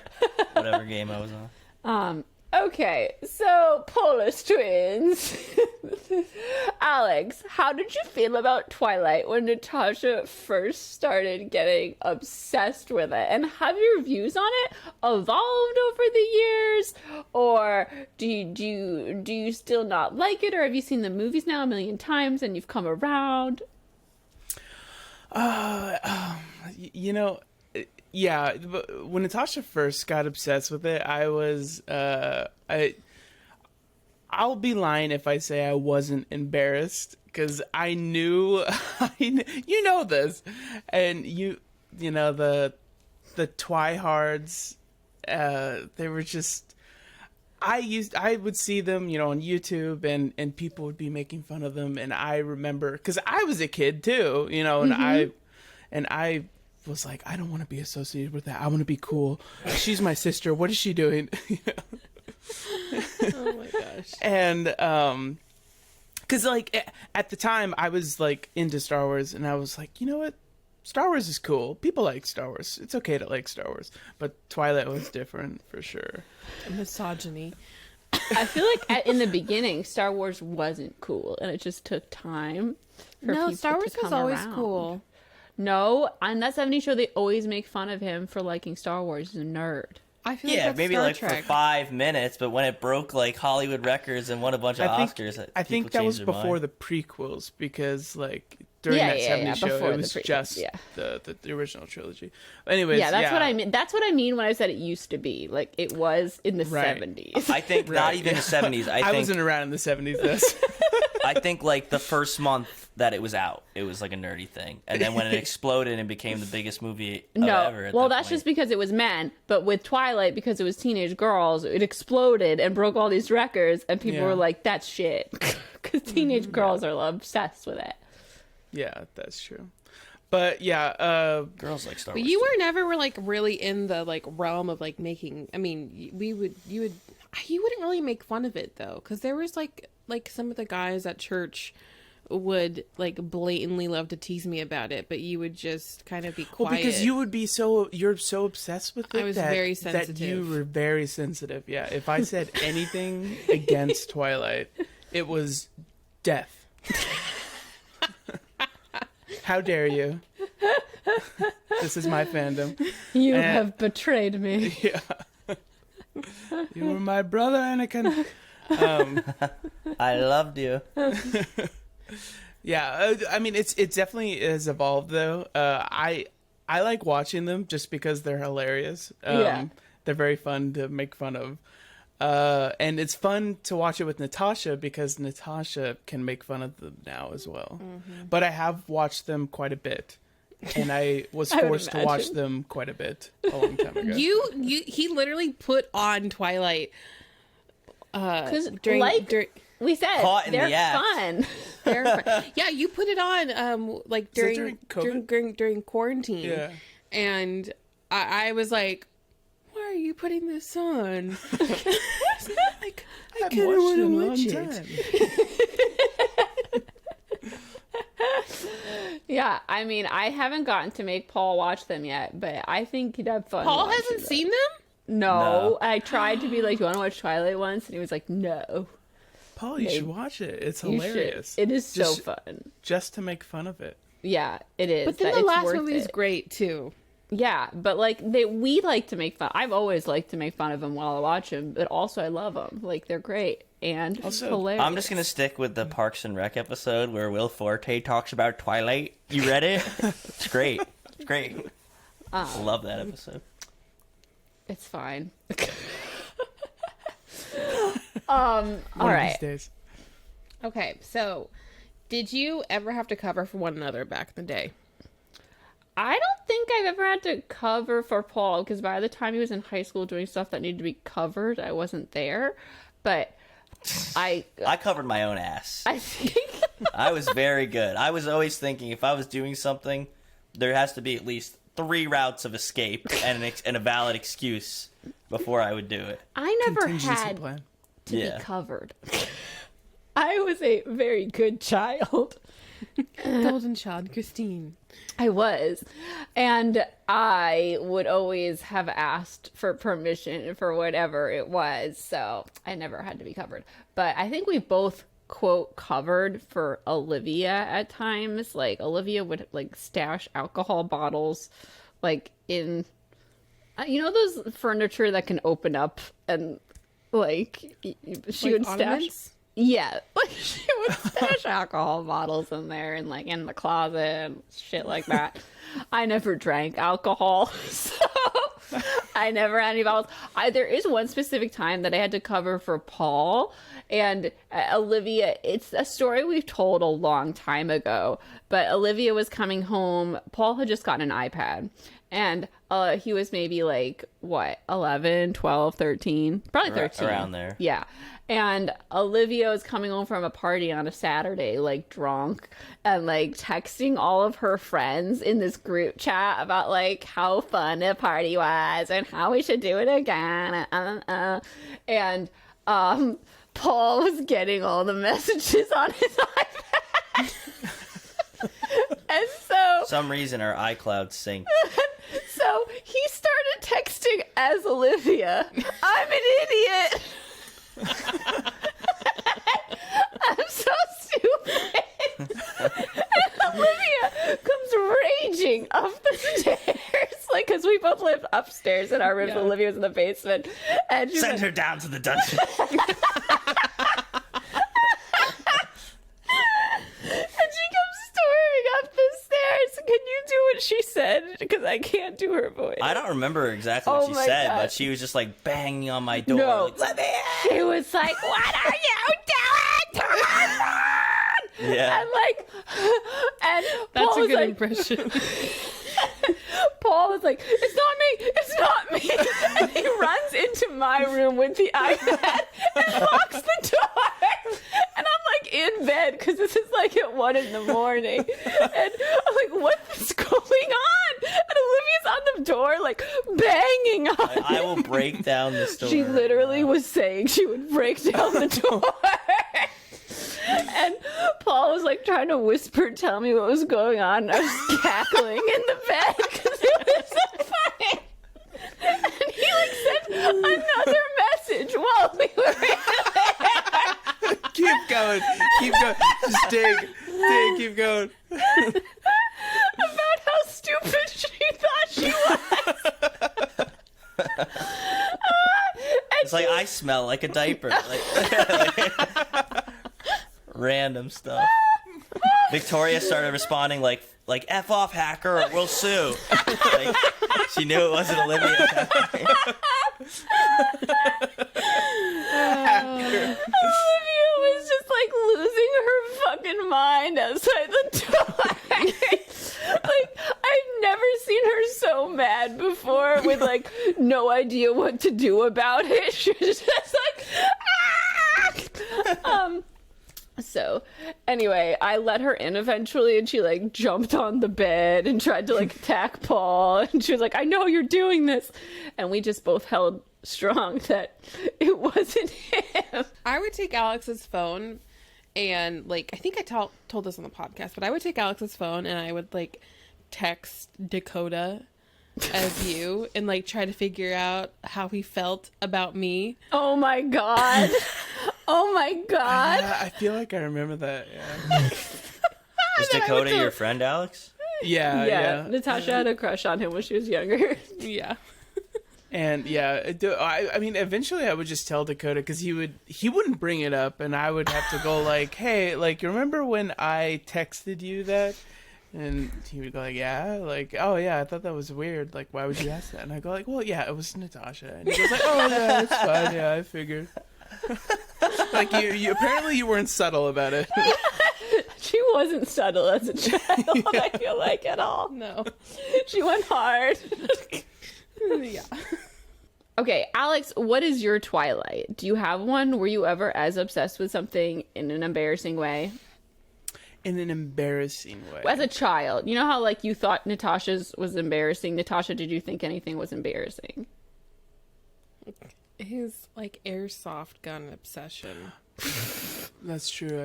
whatever game I was on. Okay, so Polish twins. Alex, how did you feel about Twilight when Natasha first started getting obsessed with it? And have your views on it evolved over the years? Or do you still not like it? Or have you seen the movies now a million times and you've come around? Yeah, when Natasha first got obsessed with it, I was, I'll be lying if I say I wasn't embarrassed, because I knew, you know this, and the Twihards, they were just, I would see them, on YouTube, and people would be making fun of them, and I remember, because I was a kid too, and I was like, I don't want to be associated with that. I want to be cool. She's my sister. What is she doing? Oh my gosh. And because like at the time I was like into Star Wars, and I was like, you know what, Star Wars is cool. People like Star Wars. It's okay to like Star Wars. But Twilight was different for sure. Misogyny. I feel like in the beginning, Star Wars wasn't cool, and it just took time for people Star Wars to come was always around. cool. No, on that 70s show, they always make fun of him for liking Star Wars. He's a nerd. I feel Yeah, that's maybe Star like Trek. for 5 minutes, but when it broke like Hollywood records and won a bunch of Oscars, I think that was before the prequels, because like during that 70s show, before it was the prequels, just the original trilogy. Anyways, Yeah, that's what I mean. That's what I mean when I said it used to be. Like, it was in the 70s. I think not even the 70s. I think wasn't around in the 70s. This. I think like the first month that it was out, it was like a nerdy thing, and then when it exploded and became the biggest movie ever. Well, that's just because it was men. But with Twilight, because it was teenage girls, it exploded and broke all these records, and people were like, "That's shit," because teenage girls are obsessed with it. Yeah, that's true. But yeah, girls like Star But Wars. you were never like really in the like realm of like making. I mean, you wouldn't really make fun of it though, because there was like some of the guys at church would like blatantly love to tease me about it, but you would just kind of be quiet. Well, because you're so obsessed with it. I was very sensitive. That you were very sensitive. Yeah, if I said anything against Twilight, it was Death. How dare you? This is my fandom. You And- have betrayed me. Yeah. You were my brother, Anakin. I loved you. Yeah, I mean, it definitely has evolved, though. I like watching them just because they're hilarious. Yeah. They're very fun to make fun of. And it's fun to watch it with Natasha because Natasha can make fun of them now as well. Mm-hmm. But I have watched them quite a bit. And I was I would forced to watch imagine. them quite a bit a long time ago. He literally put on Twilight. Because During, like during we said, Caught in they're the act. fun. yeah, you put it on like that during during COVID? during quarantine. Yeah. And I was like, why are you putting this on? Like, I I've kind of watched want it to a long watch it. time. Yeah, I mean, I haven't gotten to make Paul watch them yet, but I think he'd have fun. Paul watching hasn't them. seen them? No, No. I tried to be like, "You want to watch Twilight once?" And he was like, "No, Paul, you Maybe. should watch it. It's you hilarious. should. It is so Just- fun." Just to make fun of it. Yeah, it is. But then That the it's last worth movie is it. great too. Yeah, but like we like to make fun. I've always liked to make fun of them while I watch them, but also I love them. Like they're great and Also, hilarious. I'm just gonna stick with the Parks and Rec episode where Will Forte talks about Twilight. You read it? It's great. It's great. I love that episode. It's fine. One All of right. these days. Okay, so did you ever have to cover for one another back in the day? I don't think I've ever had to cover for Paul because by the time he was in high school doing stuff that needed to be covered, I wasn't there. But I covered my own ass. I think I was very good. I was always thinking if I was doing something, there has to be at least 3 routes of escape and a valid excuse before I would do it. I never Contingency had plan. to Yeah. be covered. I was a very good child. Golden Child, Christine. I was. And I would always have asked for permission for whatever it was. So I never had to be covered. But I think we both, quote, covered for Olivia at times. Like, Olivia would, like, stash alcohol bottles, like, in... You know those furniture that can open up and, like, she Like would stash... ornaments? Yeah, like she would stash alcohol bottles in there and like in the closet and shit like that. I never drank alcohol, so I never had any bottles. There is one specific time that I had to cover for Paul and Olivia. It's a story we've told a long time ago, but Olivia was coming home. Paul had just gotten an iPad. And he was maybe like, what, 11, 12, 13? Probably 13. Around there. Yeah. And Olivia was coming home from a party on a Saturday, like drunk, and like texting all of her friends in this group chat about like how fun the party was and how we should do it again. And Paul was getting all the messages on his iPad. And so Some reason our iCloud synced. So he started texting as Olivia. I'm an idiot. I'm so stupid. And Olivia comes raging up the stairs, like, because we both lived upstairs in our rooms. Yeah. Olivia was in the basement, and she Send was her down to the dungeon. And she comes storming up the stairs. Can you do what she said? Because I can't do her voice. I don't remember exactly what Oh she my said, God. but she was just like banging on my door. No. Like, let me in! She was like, "What are you doing to my phone?" Yeah. And like, and That's Paul a was good like, impression. Paul was like, "It's not me, it's not me," and he runs into my room with the iPad and locks the door. And I'm like in bed because this is like at 1 a.m. And I'm like, "What's going on?" And Olivia's on the door, like banging on. I will break down the story. She right literally now. was saying she would break down the door. And Paul was like trying to whisper, tell me what was going on. And I was cackling in the bed because it was so funny. And he like sent another message while we were in there. Keep going. Keep going. Just dig, keep going. About how stupid she thought she was. It's like, I smell like a diaper. Like, random stuff. Victoria started responding like F off, hacker, or we'll sue. Like, she knew it wasn't Olivia at that point. Olivia was just like losing her fucking mind outside the door. Like, I've never seen her so mad before with like no idea what to do about it. She was just like, ah! So anyway, I let her in eventually, and she like jumped on the bed and tried to like attack Paul, and she was like, I know you're doing this, and we just both held strong that it wasn't him. I would take Alex's phone and like, I think I told this on the podcast, but I would take Alex's phone and I would like text Dakota as you and like try to figure out how he felt about me. Oh my god. Oh my god. I feel like I remember that. Yeah. Is Dakota your friend, Alex? Yeah. Natasha had a crush on him when she was younger. Yeah. And yeah, I mean, eventually I would just tell Dakota because he wouldn't bring it up, and I would have to go like, hey, like, you remember when I texted you that? And he would go like, yeah, like, oh yeah, I thought that was weird. Like, why would you ask that? And I go like, well, yeah, it was Natasha. And he goes like, oh yeah, it's fine. Yeah, I figured. Like you apparently you weren't subtle about it. She wasn't subtle as a child, I feel like, at all. No. She went hard. Yeah. Okay, Alex, what is your Twilight? Do you have one? Were you ever as obsessed with something in an embarrassing way? In an embarrassing way. As a child. You know how, like, you thought Natasha's was embarrassing? Natasha, did you think anything was embarrassing? His like airsoft gun obsession. That's true.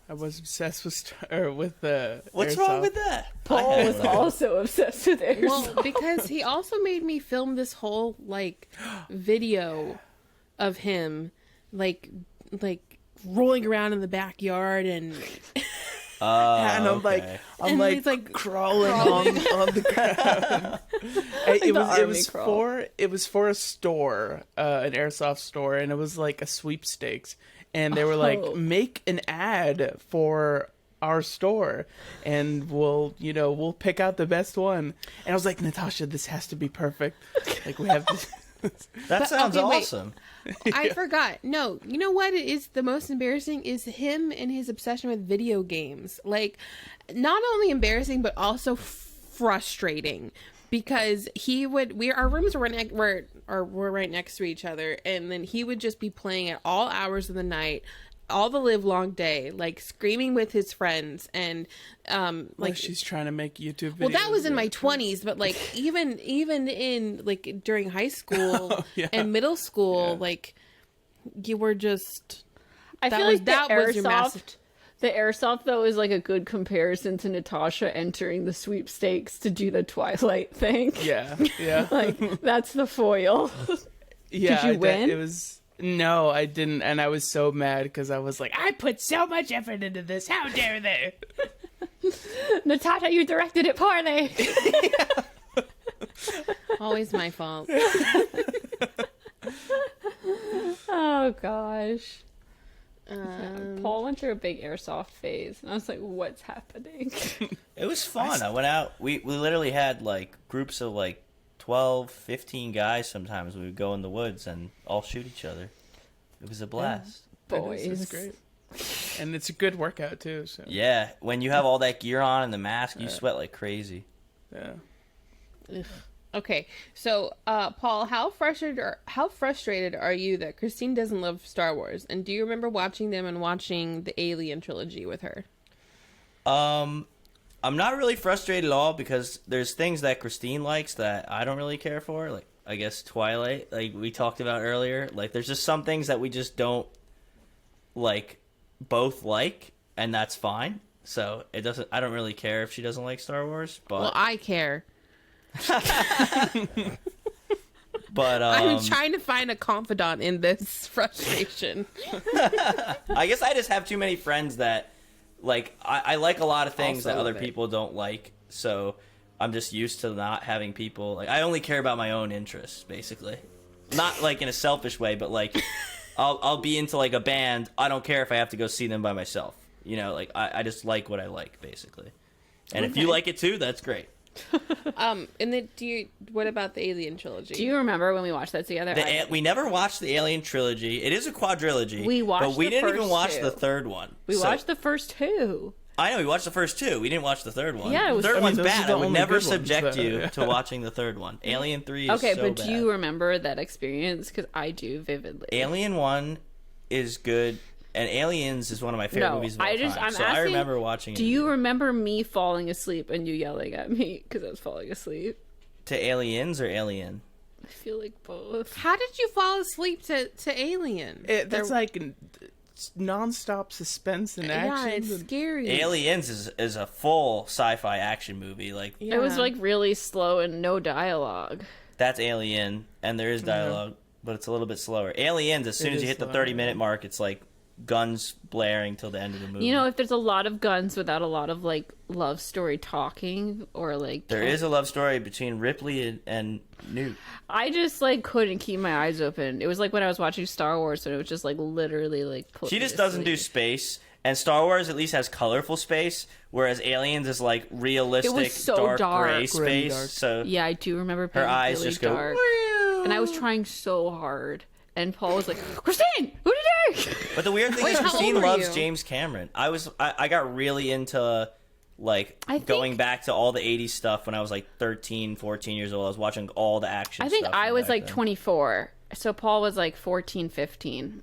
I was obsessed with What's airsoft. wrong with that? Paul was also obsessed with airsoft. Well, because he also made me film this whole like video of him like rolling around in the backyard and and I'm like, okay. he's like crawling on the ground. It was for a store, an airsoft store, and it was like a sweepstakes, and they were like, make an ad for our store, and we'll pick out the best one. And I was like, Natasha, this has to be perfect. Like, we have to. That sounds okay, wait. awesome. I forgot. No, you know what is the most embarrassing is him and his obsession with video games. Like, not only embarrassing but also frustrating because our rooms were right next to each other, and then he would just be playing at all hours of the night, all the live long day, like screaming with his friends, and like she's trying to make YouTube videos. Well, that was in my 20s, but like even in like during high school and middle school, like you were just. I feel like the airsoft though is like a good comparison to Natasha entering the sweepstakes to do the Twilight thing. Yeah. Like that's the foil. Yeah. Did you win? It was. No, I didn't, and I was so mad because I was like, I put so much effort into this. How dare they? Natasha, you directed it poorly. Always my fault. Oh gosh. Paul went through a big airsoft phase, and I was like, "What's happening?" It was fun. I went out. We literally had like groups of like 12, 15 guys sometimes. We would go in the woods and all shoot each other. It was a blast. Boys. It's great. And it's a good workout too. So Yeah, when you have all that gear on and the mask, you sweat like crazy. yeah. Ugh. Okay, so Paul, how frustrated are you that Christine doesn't love Star Wars? And do you remember watching them and watching the Alien trilogy with her? I'm not really frustrated at all because there's things that Christine likes that I don't really care for. Like, I guess Twilight, like we talked about earlier. Like, there's just some things that we just don't both like, and that's fine. So I don't really care if she doesn't like Star Wars. But Well, I care. But I'm trying to find a confidant in this frustration. I guess I just have too many friends that, like, I like a lot of things that other people don't like, so I'm just used to not having people, like, I only care about my own interests, basically. Not, like, in a selfish way, but, like, I'll be into, like, a band, I don't care if I have to go see them by myself. You know, like, I just like what I like, basically. And if you like it too, that's great. And then what about the Alien trilogy? Do you remember when we watched that together? We never watched the Alien trilogy. It is a quadrilogy. We watched but we the didn't first even watch two. the third one. We watched the first two. I know, we watched the first two. We didn't watch the third one. Yeah, it was- the third I mean, one's those are bad. the I would only never good ones, subject so, you yeah. to watching the third one. Alien 3 is Okay, so but bad. do you remember that experience? Because I do vividly. Alien 1 is good, and Aliens is one of my favorite movies of all time. I'm so asking, I remember watching it. Do you remember me falling asleep and you yelling at me because I was falling asleep? To Aliens or Alien? I feel like both. How did you fall asleep to Alien? That's like non-stop suspense and action. Yeah, it's scary. Aliens is a full sci-fi action movie. Like, Yeah. It was like really slow and no dialogue. that's Alien, and there is dialogue, but it's a little bit slower. Aliens, as soon as you hit the 30-minute mark, it's like guns blaring till the end of the movie. You know, if there's a lot of guns without a lot of like love story talking or like There is a love story between Ripley and Newt. I just like couldn't keep my eyes open. It was like when I was watching Star Wars and it was just like literally like put She me just to doesn't do sleep. space, and Star Wars at least has colorful space, whereas Aliens is like realistic, so dark. gray Grim, space. dark. So Yeah, I do remember being eyes really just go, dark. And I was trying so hard. And Paul was like, Christine, who did you? But the weird thing is how Christine old were loves you? James Cameron. I got really into like I think- going back to all the 80s stuff when I was like 13, 14 years old. I was watching all the action I think stuff I from was back like then. 24. So Paul was like 14, 15.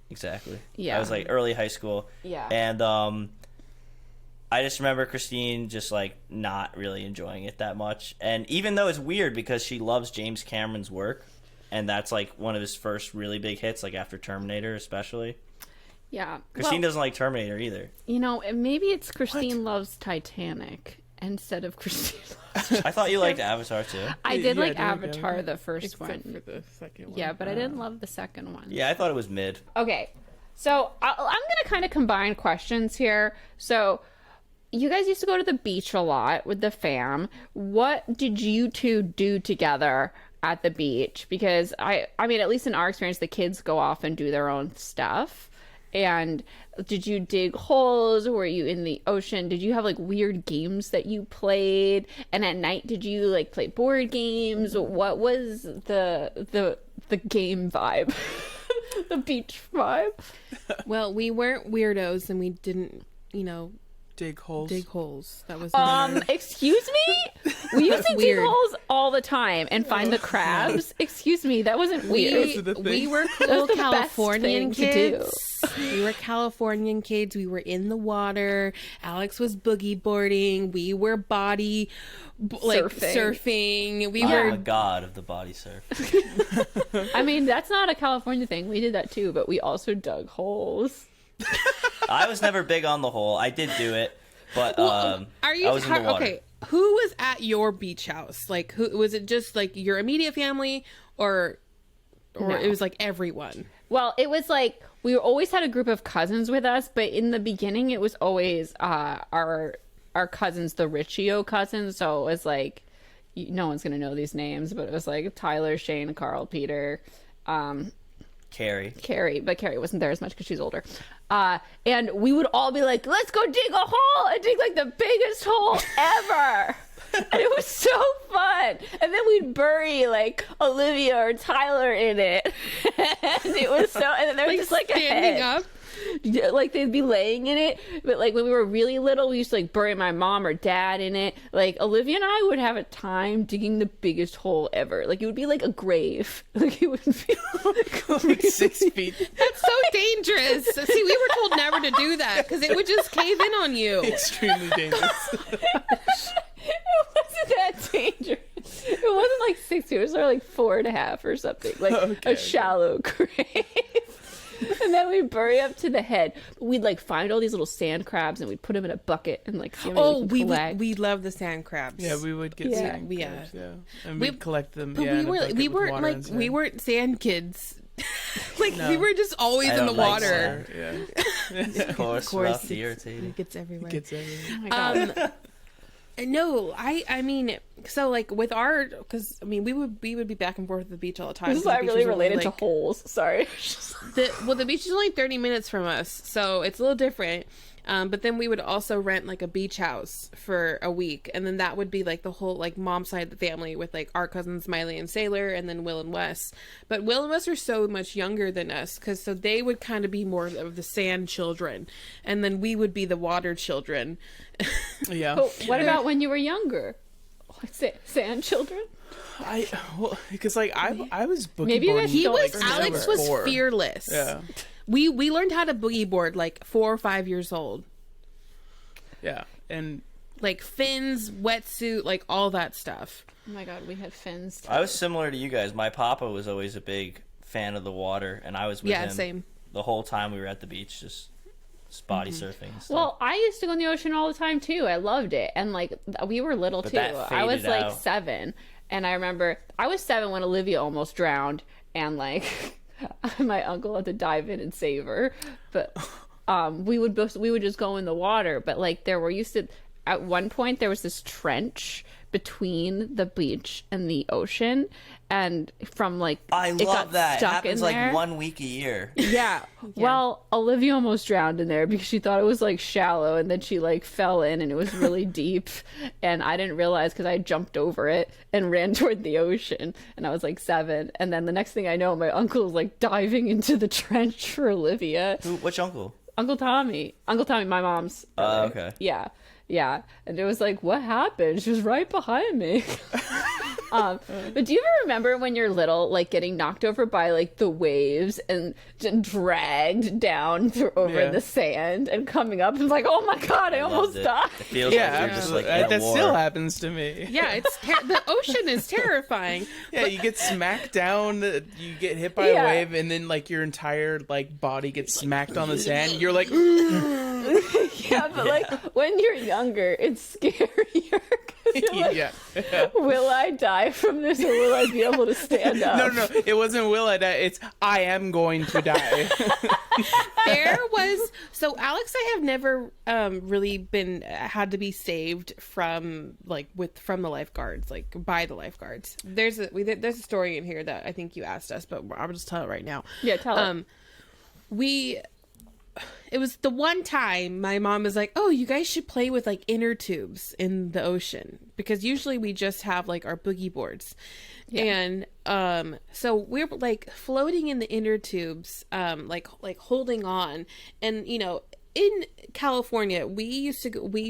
Exactly. Yeah. I was like early high school. Yeah. And I just remember Christine just like not really enjoying it that much. And even though it's weird because she loves James Cameron's work, and that's like one of his first really big hits, like after Terminator especially. Yeah. Christine well, doesn't like Terminator either. you know, and maybe it's Christine loves Titanic instead of Christine loves... I thought you liked Avatar too. I did Yeah, like I do like Avatar, Avatar. the first Except one. for the second one. Yeah, but I didn't love the second one. Yeah, I thought it was mid. Okay, so I'm going to kind of combine questions here. So you guys used to go to the beach a lot with the fam. What did you two do together at the beach? Because I mean, at least in our experience, the kids go off and do their own stuff. And did you dig holes? Were you in the ocean? Did you have like weird games that you played? And at night, did you like play board games? What was the game vibe? The beach vibe? Well, we weren't weirdos, and we didn't, Dig holes. dig holes. That was Excuse me? We used to dig weird. holes all the time and find the crabs. Excuse me, that wasn't weird. Those are the we things. were That's cool the best Californian thing to do. kids. We were Californian kids. We were in the water. Alex was boogie boarding. We were surfing. We I'm were a god of the body surf. I mean, that's not a California thing. We did that too, but we also dug holes. I was never big on the hole. I did do it, but Are you I was in the water. okay? Who was at your beach house? Like, who was it? Just like your immediate family, or No. it was like everyone? Well, it was like we always had a group of cousins with us, but in the beginning, it was always our cousins, the Riccio cousins. So it was like no one's gonna know these names, but it was like Tyler, Shane, Carl, Peter, Carrie. Carrie, but Carrie wasn't there as much because she's older. And we would all be like, let's go dig a hole and dig like the biggest hole ever. And it was so fun. And then we'd bury like Olivia or Tyler in it. And it was so, and then there was just like a standing head. up. Yeah, like they'd be laying in it, but like when we were really little, we used to like bury my mom or dad in it. Like Olivia and I would have a time digging the biggest hole ever. Like it would be like a grave. Like it would be Like 6 feet. That's so dangerous. See, we were told never to do that because it would just cave in on you. Extremely dangerous. It wasn't that dangerous. It wasn't like 6 feet. It was sort of like 4.5 or something. Like Okay, a shallow grave. And then we'd bury up to the head. We'd like find all these little sand crabs and we'd put them in a bucket and like see how many we could collect. we love the sand crabs. Yeah, we would get sand crabs, and we'd collect them. But we weren't like we weren't sand kids. Like we were just always in the water. Of course, rough, irritating. It gets everywhere. Oh my God. No, I mean, so like with our, because I mean we would be back and forth at the beach all the time. This is why I really related to holes. Sorry. The beach is only 30 minutes from us, so it's a little different. But then we would also rent like a beach house for a week, and then that would be like the whole like mom side of the family with like our cousins Smiley and Sailor, and then Will and Wes. But Will and Wes are so much younger than us, because so they would kind of be more of the sand children, and then we would be the water children. Yeah. But what about when you were younger? Sand children? Because like I was boogie Maybe boarding. he was like, Alex was 4. fearless. Yeah. We learned how to boogie board like 4 or 5 years old. Yeah, and like fins, wetsuit, like all that stuff. Oh my God, we had fins too. I was similar to you guys. My papa was always a big fan of the water, and I was with him same. the whole time we were at the beach, just body surfing and stuff. Well, I used to go in the ocean all the time too. I loved it, and like we were little But too. that I was faded like out. 7, and I remember I was 7 when Olivia almost drowned, and like my uncle had to dive in and save her. But we would just go in the water. But like at one point there was this trench between the beach and the ocean, and from like I it love got that. It stuck happens in like there. 1 week a year. Yeah. Well, Olivia almost drowned in there because she thought it was like shallow, and then she like fell in and it was really deep, and I didn't realize because I jumped over it and ran toward the ocean, and I was like 7, and then the next thing I know, my uncle was like diving into the trench for Olivia. Which uncle? Uncle Tommy, my mom's brother. Okay. Yeah, and it was like, what happened? She was right behind me. But do you ever remember when you're little, like getting knocked over by like the waves and dragged down over the sand and coming up and like, oh my God, I almost died. It feels yeah, like you're just like in a that war. still happens to me. Yeah, the ocean is terrifying. Yeah, you get smacked down, you get hit by a wave, and then like your entire like body gets smacked on the sand. You're like, Yeah, but like when you're younger, it's scarier. 'Cause you're like, yeah. will I die from this, or will I be able to stand up? No, it wasn't will I die. It's I am going to die. So Alex, I have never really had to be saved from from the lifeguards, like by the lifeguards. There's a story in here that I think you asked us, but I'll just tell it right now. Yeah, tell it. It was the one time my mom was like, oh, you guys should play with like inner tubes in the ocean, because usually we just have like our boogie boards. Yeah. And so we're like floating in the inner tubes, like holding on. And you know, in California, we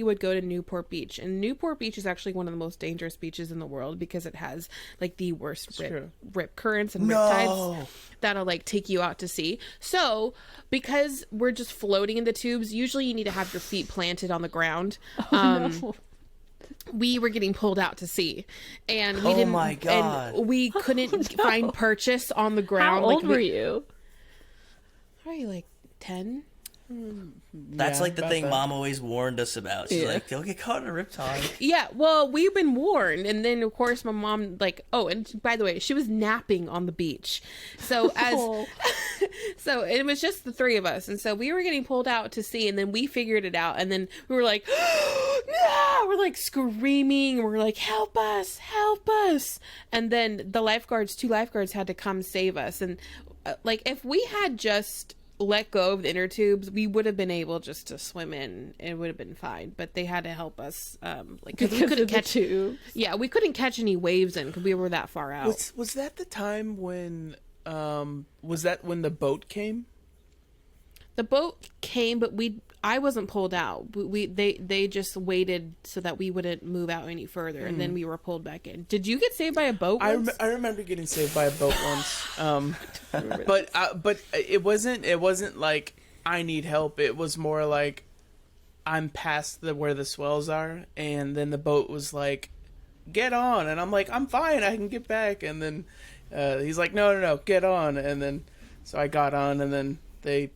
would go to Newport Beach, and Newport Beach is actually one of the most dangerous beaches in the world because it has like the worst rip currents and rip tides that'll like take you out to sea. So because we're just floating in the tubes, usually you need to have your feet planted on the ground. No. We were getting pulled out to sea, and we Oh didn't. my God. And we couldn't find purchase on the ground. How old were you? Probably like 10. That's like the about thing that. Mom always warned us about. She's Yeah. like, don't get caught in a riptide. Yeah, well, we've been warned, and then of course my mom and by the way, she was napping on the beach, so so it was just the 3 of us, and so we were getting pulled out to sea, and then we figured it out, and then we were like, no, we're like screaming, we're like, help us, and then the 2 lifeguards had to come save us, and like if we had just let go of the inner tubes, we would have been able just to swim in. It would have been fine, but they had to help us, because we couldn't catch tubes. Yeah, we couldn't catch any waves in because we were that far out. Was that the time when when the boat came? The boat came, but I wasn't pulled out. They just waited so that we wouldn't move out any further, and then we were pulled back in. Did you get saved by a boat once? I remember getting saved by a boat once. But it wasn't like I need help. It was more like I'm past where the swells are, and then the boat was like, get on, and I'm like, I'm fine, I can get back, and then he's like, no, get on, and then so I got on, and then they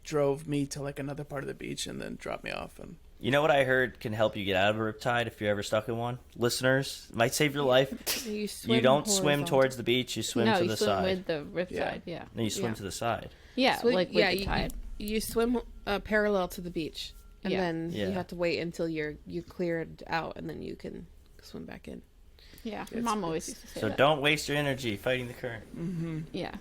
drove me to like another part of the beach and then dropped me off. And You know what I heard can help you get out of a riptide if you're ever stuck in one? Listeners, it might save your life. You don't swim towards the beach, you swim to the side. No, you swim with the riptide, yeah. No, you swim to the side. Yeah, like with the you, tide. You swim parallel to the beach, and then you have to wait until you clear it out, and then you can swim back in. Yeah, Mom always used to say so that. don't waste your energy fighting the current. Mm-hmm. Yeah,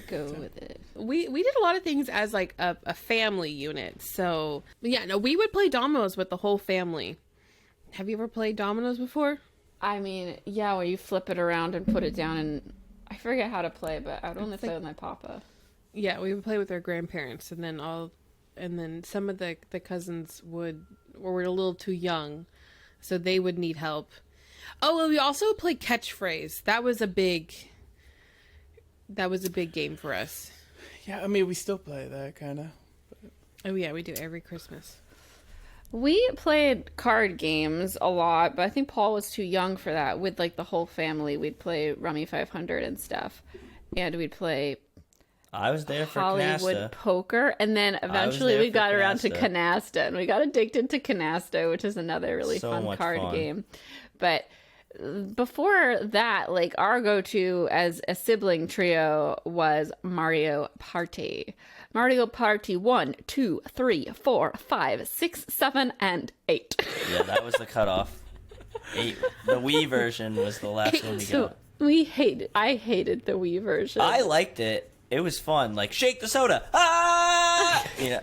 go with it. We did a lot of things as like a family unit. So yeah, no, we would play dominoes with the whole family. Have you ever played dominoes before? I mean, yeah, where you flip it around and put it down, and I forget how to play, but I would only play with my papa. Yeah, we would play with our grandparents, and then some of the cousins were a little too young, so they would need help. Oh, well, we also played catchphrase. That was a big game for us. Yeah, I mean, we still play that kind of. Oh yeah, we do every Christmas. We played card games a lot, but I think Paul was too young for that. With like the whole family, we'd play Rummy 500 and stuff, and we'd play I was there for Hollywood Canasta. Poker, and then eventually there we for got around to Canasta. Canasta, and we got addicted to Canasta, which is another really So fun much card fun. game. But before that, like our go-to as a sibling trio was Mario Party. Mario Party 1, 2, 3, 4, 5, 6, 7, and 8. Yeah, that was the cutoff. 8. The Wii version was the last one we So got. I hated the Wii version. I liked it. It was fun. Like, shake the soda. Ah! You know.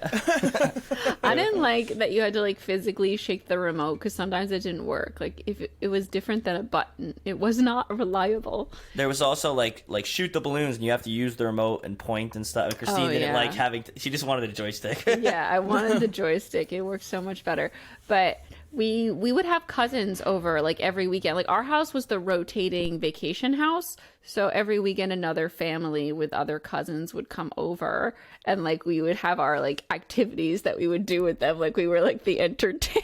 I didn't like that you had to like physically shake the remote because sometimes it didn't work. Like if it was different than a button, it was not reliable. There was also like shoot the balloons, and you have to use the remote and point and stuff. Christine didn't yeah. like having. She just wanted a joystick. Yeah, I wanted the joystick. It worked so much better. But we would have cousins over like every weekend. Like our house was the rotating vacation house. So every weekend another family with other cousins would come over and like we would have our like activities that we would do with them. Like we were like the entertainers.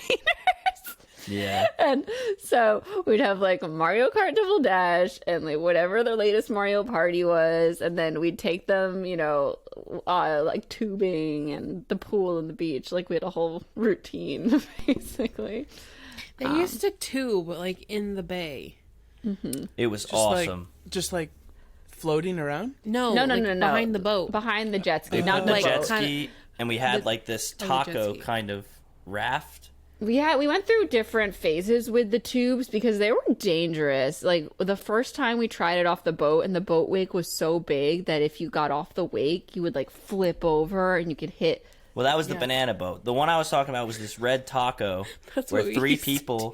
Yeah. And so we'd have like Mario Kart Double Dash and like whatever the latest Mario Party was. And then we'd take them, you know, like tubing and the pool and the beach. Like we had a whole routine, basically. They used to tube like in the bay. Mm-hmm. It was Just awesome. Just like floating around? No, No. behind the boat. Behind the jet ski. We Not put the like jet kinda- ski, and we had like this taco ski. kind of raft. we went through different phases with the tubes because they were dangerous. Like the first time we tried it off the boat and the boat wake was so big that if you got off the wake, you would like flip over and you could hit. Well, that was the banana boat. The one I was talking about was this red taco That's where what we 3 used to people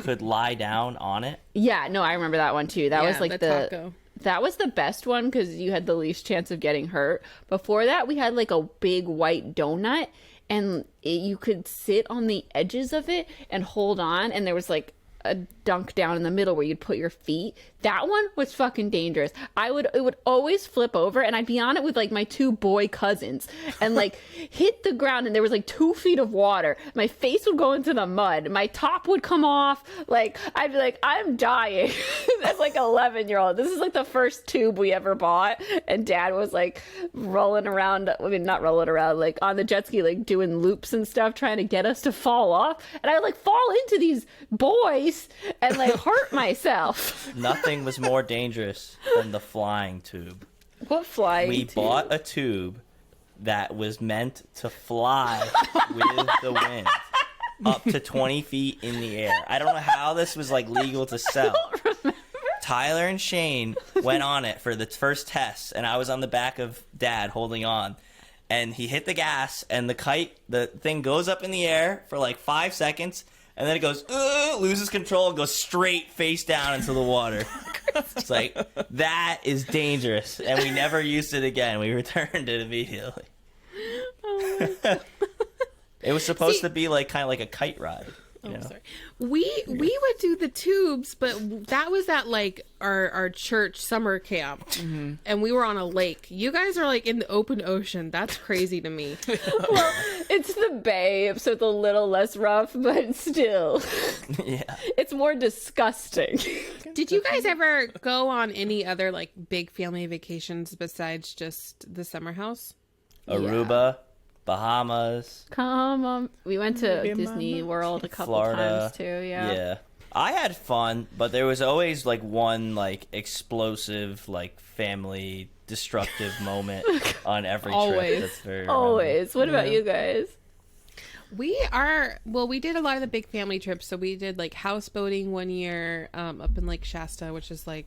could lie down on it. Yeah, no, I remember that one too. That was like the taco. that was the best one because you had the least chance of getting hurt. Before that, we had like a big white donut, and you could sit on the edges of it and hold on, and there was like a dunk down in the middle where you'd put your feet. That one was fucking dangerous. It would always flip over, and I'd be on it with like my 2 boy cousins and like hit the ground, and there was like 2 feet of water. My face would go into the mud. My top would come off. Like I'd be like, I'm dying. That's like 11-year-old. This is like the first tube we ever bought, and Dad was like rolling around. I mean, not rolling around, like on the jet ski, like doing loops and stuff, trying to get us to fall off. And I would like fall into these boys and like hurt myself. Nothing was more dangerous than the flying tube. What flying We tube? bought a tube that was meant to fly with the wind up to 20 feet in the air. I don't know how this was like legal to sell. Tyler and Shane went on it for the first test, and I was on the back of Dad holding on. And he hit the gas, and the thing goes up in the air for like 5 seconds, and then it goes, loses control, and goes straight face down into the water. It's like, that is dangerous. And we never used it again. We returned it immediately. It was supposed to be like kind of like a kite ride. You know? Sorry. We would do the tubes, but that was at like our church summer camp, and we were on a lake. You guys are like in the open ocean. That's crazy to me. Well, it's the bay, so it's a little less rough, but still, Yeah. it's more disgusting. Did you guys ever go on any other like big family vacations besides just the summer house? Aruba, Bahamas, Come on. We went to Maybe Disney Mama. World a couple Florida. times too. Yeah. Yeah. I had fun, but there was always like one like explosive, like family destructive moment on every Always. trip. That's very memorable. Always. What about you guys? We did a lot of the big family trips. So we did like houseboating one year up in Lake Shasta, which is like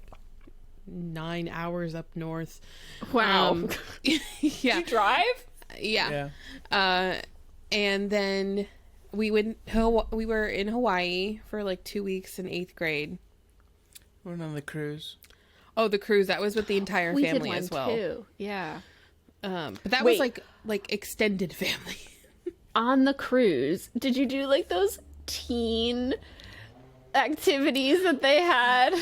9 hours up north. Wow. Yeah. You drive? Yeah. Yeah. And then we were in Hawaii for like 2 weeks in 8th grade. Went on the cruise. Oh, the cruise, that was with the entire We family did one as well. too. Yeah. But that Wait. was like extended family. On the cruise, did you do like those teen activities that they had?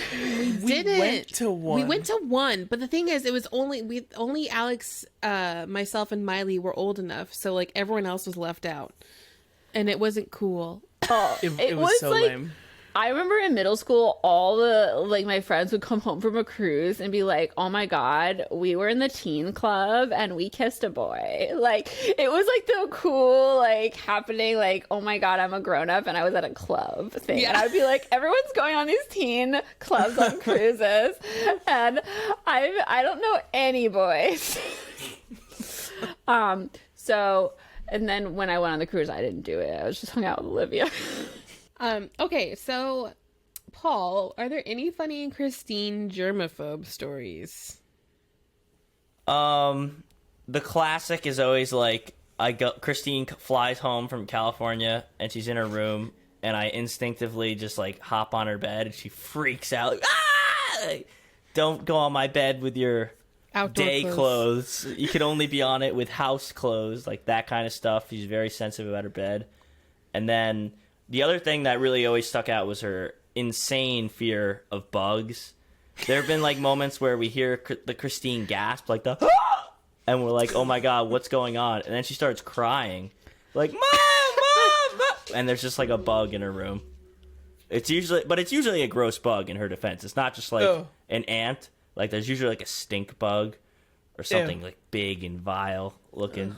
We went to one. We went to one, but the thing is, it was only Alex, myself, and Miley were old enough, so like everyone else was left out, and it wasn't cool. Oh, It was so like, lame. I remember in middle school, all the like my friends would come home from a cruise and be like, "Oh my god, we were in the teen club and we kissed a boy." Like it was like the cool like happening. Like, "Oh my god, I'm a grown up and I was at a club" thing. Yeah. And I would be like, "Everyone's going on these teen clubs on cruises, and I don't know any boys." So and then when I went on the cruise, I didn't do it. I was just hung out with Olivia. Okay, so Paul, are there any funny Christine germaphobe stories? The classic is always like Christine flies home from California and she's in her room and I instinctively just like hop on her bed and she freaks out. Like, ah! Like, don't go on my bed with your Outdoor day clothes. You can only be on it with house clothes, like that kind of stuff. She's very sensitive about her bed. And then the other thing that really always stuck out was her insane fear of bugs. There have been like moments where we hear the Christine gasp, like the "Ah!" and we're like, "Oh my god, what's going on?" And then she starts crying, like "Mom, Mom!" And there's just like a bug in her room. It's usually a gross bug. In her defense, it's not just like an ant. Like there's usually like a stink bug or something like big and vile looking.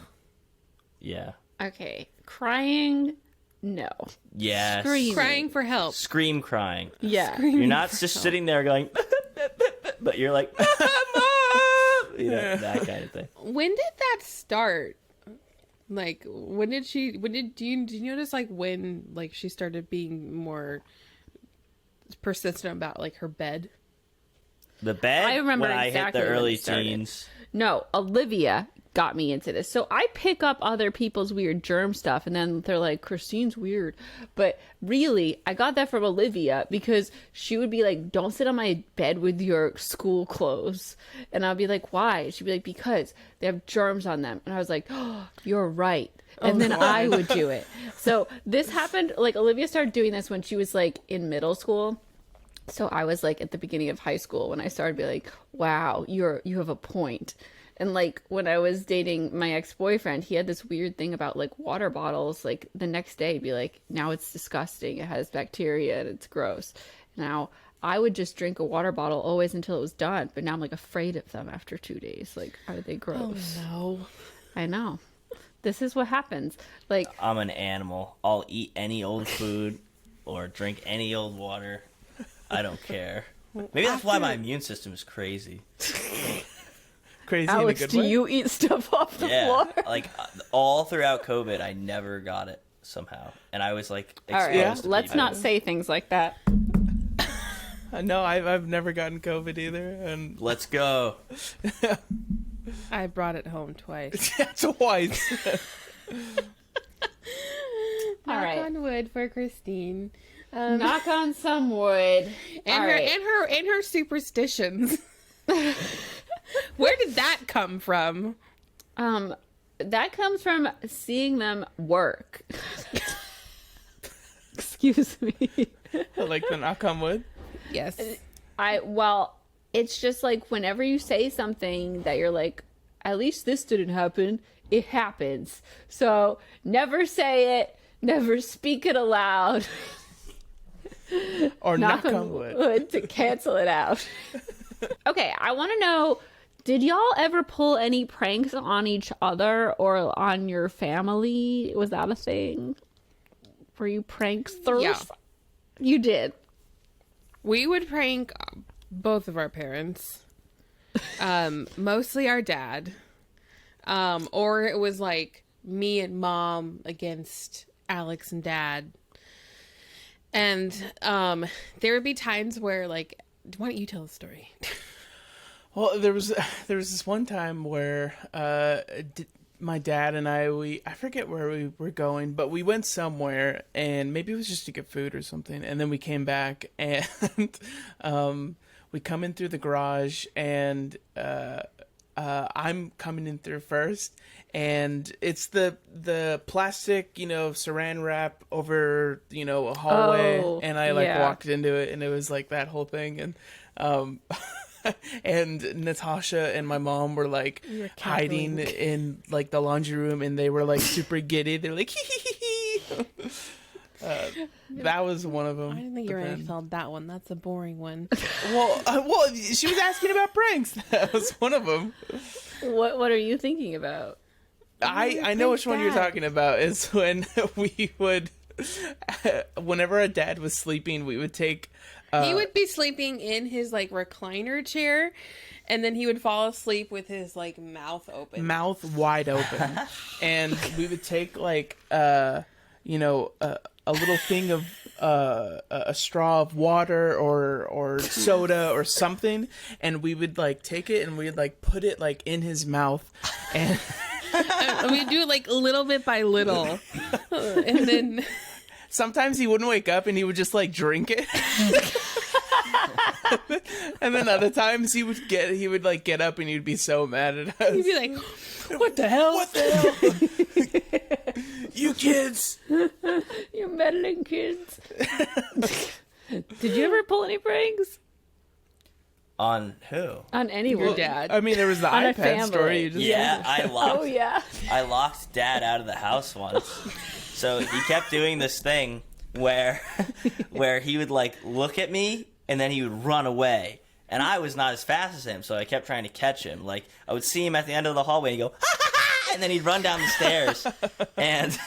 Yeah. Okay, crying. No. Yes. Screaming. Crying for help. Scream crying. Yeah. You're not just sitting there going, but you're like, Mom! You know, that kind of thing. When did that start? Like, do you notice like when like she started being more persistent about like her bed? The bed, I remember when exactly I hit the when it early started. teens. No, Olivia got me into this. So I pick up other people's weird germ stuff and then they're like, "Christine's weird." But really, I got that from Olivia because she would be like, "Don't sit on my bed with your school clothes." And I'd be like, "Why?" She'd be like, "Because they have germs on them." And I was like, "Oh, you're right." And then I would do it. So this happened, like Olivia started doing this when she was like in middle school. So I was like at the beginning of high school when I started to be like, "Wow, you have a point." And like when I was dating my ex-boyfriend, he had this weird thing about like water bottles. Like the next day be like, "Now it's disgusting. It has bacteria and it's gross." Now I would just drink a water bottle always until it was done. But now I'm like afraid of them after 2 days. Like, are they gross? Oh no. I know. This is what happens. Like, I'm an animal. I'll eat any old food or drink any old water. I don't care. Maybe that's why my immune system is crazy. Crazy Alex, in a good do way. you eat stuff off the floor? Like all throughout COVID, I never got it somehow, and I was like All right, exposed to let's people. not say things like that. No, I've never gotten COVID either, and Let's go. I brought it home twice. twice. All Knock right. on wood for Christine. Knock on some wood. And All her right. and her superstitions. Where did that come from? That comes from seeing them work. Excuse me. Like the knock on wood. Yes. Well, it's just like whenever you say something that you're like, "At least this didn't happen," it happens. So never say it, never speak it aloud. Or knock on wood. to cancel it out. Okay, I want to know, Did y'all ever pull any pranks on each other or on your family? Was that a thing? Were you pranksters? Yeah. You did. We would prank both of our parents. Mostly our dad. Or it was like me and mom against Alex and dad. And there would be times where, like, why don't you tell the story? Well, there was this one time where my dad and I forget where we were going, but we went somewhere, and maybe it was just to get food or something, and then we came back, and we come in through the garage, and I'm coming in through first, and it's the plastic, saran wrap over, a hallway, and I walked into it, and it was like that whole thing, and and Natasha and my mom were like hiding in like the laundry room, and they were like super giddy. They're like, hee. That was one of them. I didn't think you were going to tell that one. That's a boring one. Well, she was asking about pranks. That was one of them. What are you thinking about? I know which one you're talking about. Is when we would, whenever our dad was sleeping, we would take. He would be sleeping in his like recliner chair, and then he would fall asleep with his like mouth open, mouth wide open, and we would take like a little thing of a straw of water or soda or something, and we would like take it and we'd like put it like in his mouth, and we do it like little bit by little, and then. Sometimes he wouldn't wake up and he would just like drink it. And then other times he would get up and he'd be so mad at us. He'd be like, "What the hell? What the hell? You kids. You meddling kids." Did you ever pull any pranks? On who? On anyone. Your dad. I mean, there was the On a iPad family. story. You just Yeah, I locked. Oh yeah. I locked Dad out of the house once. So he kept doing this thing where he would like look at me and then he would run away. And I was not as fast as him, so I kept trying to catch him. Like I would see him at the end of the hallway and he'd go, ha, ha, ha, and then he'd run down the stairs. And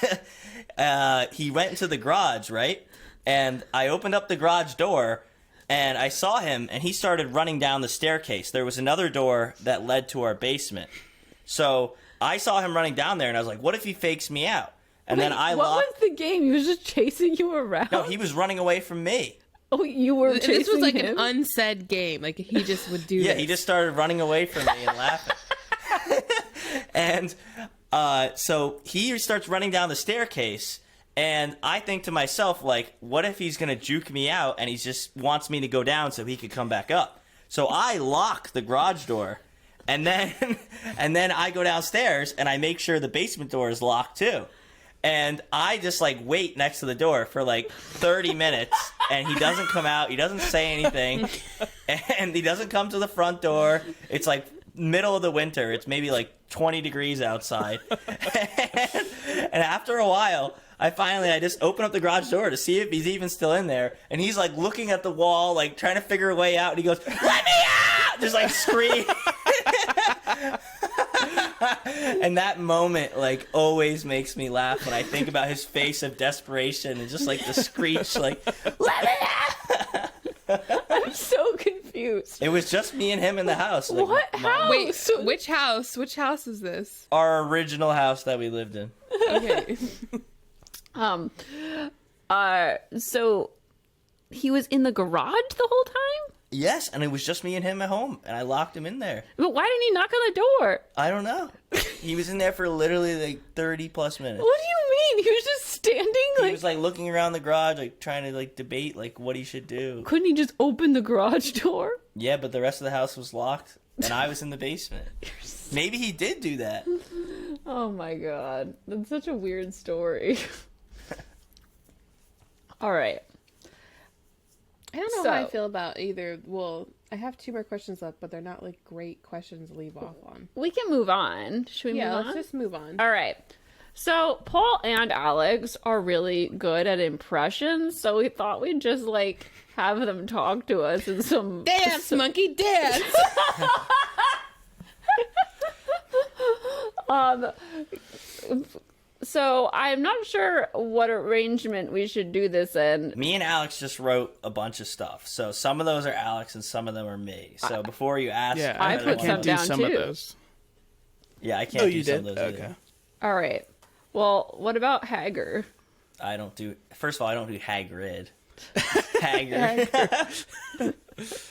he went into the garage, right? And I opened up the garage door and I saw him and he started running down the staircase. There was another door that led to our basement. So I saw him running down there and I was like, what if he fakes me out? And Wait, then I what locked. was the game? He was just chasing you around? No, he was running away from me. Oh, you were chasing This was like him? an unsaid game. Like he just would do. Yeah, this. he just started running away from me and laughing. And so he starts running down the staircase, and I think to myself, like, what if he's gonna juke me out and he just wants me to go down so he could come back up? So I lock the garage door, and then I go downstairs and I make sure the basement door is locked too. And I just, like, wait next to the door for, like, 30 minutes, and he doesn't come out, he doesn't say anything, and he doesn't come to the front door. It's, like, middle of the winter. It's maybe, like, 20 degrees outside. And after a while, I just open up the garage door to see if he's even still in there, and he's, like, looking at the wall, like, trying to figure a way out, and he goes, "Let me out!" Just, like, scream. And that moment, like, always makes me laugh when I think about his face of desperation and just, like, the screech, like, "Let me out!" I'm so confused. It was just me and him in the house. Like, What house? Wait, which house? Which house is this? Our original house that we lived in. Okay. So he was in the garage the whole time? Yes, and it was just me and him at home, and I locked him in there. But why didn't he knock on the door? I don't know. He was in there for literally, like, 30-plus minutes. What do you mean? He was just standing? He was, like, looking around the garage, like, trying to, like, debate, like, what he should do. Couldn't he just open the garage door? Yeah, but the rest of the house was locked, and I was in the basement. Maybe he did do that. Oh my god. That's such a weird story. All right. I don't know how I So- feel about either. Well, I have 2 more questions left, but they're not like great questions to leave off on. We can move on. Should we Yeah, move on? let's just move on. All right. So Paul and Alex are really good at impressions, so we thought we'd just like have them talk to us in some Dance, monkey, dance. So I'm not sure what arrangement we should do this in. Me and Alex just wrote a bunch of stuff. So some of those are Alex and some of them are me. So before you ask... Yeah, I either put one- some can't do down some too. of those. Yeah, I can't Oh, do you some did? of those Okay. either. All right. Well, what about Hager? I don't do... First of all, I don't do Hagrid. Hagrid.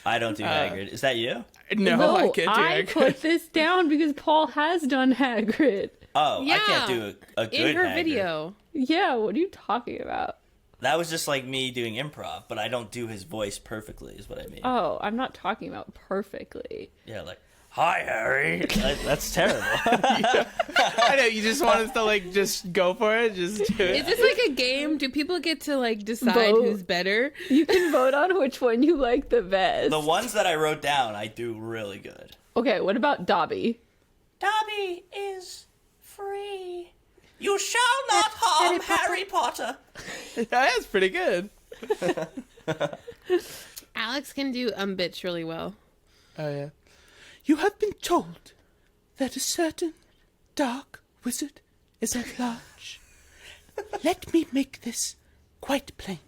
I don't do Hagrid. Is that you? No, I can't do I Hagrid. put this down because Paul has done Hagrid. Oh, Yeah, I can't do a good in her Hagrid. video. Yeah, what are you talking about? That was just like me doing improv, but I don't do his voice perfectly, is what I mean. Oh, I'm not talking about perfectly. Yeah, like, hi, Harry. That's terrible. I know, you just want us to, like, just go for it. Just do it. Is this like a game? Do people get to like decide Vote. who's better? You can vote on which one you like the best. The ones that I wrote down, I do really good. Okay, what about Dobby? Dobby is free. You shall not harm Harry Potter. That's pretty good. Alex can do bitch really well. Oh, yeah. You have been told that a certain dark wizard is at large. Let me make this quite plain.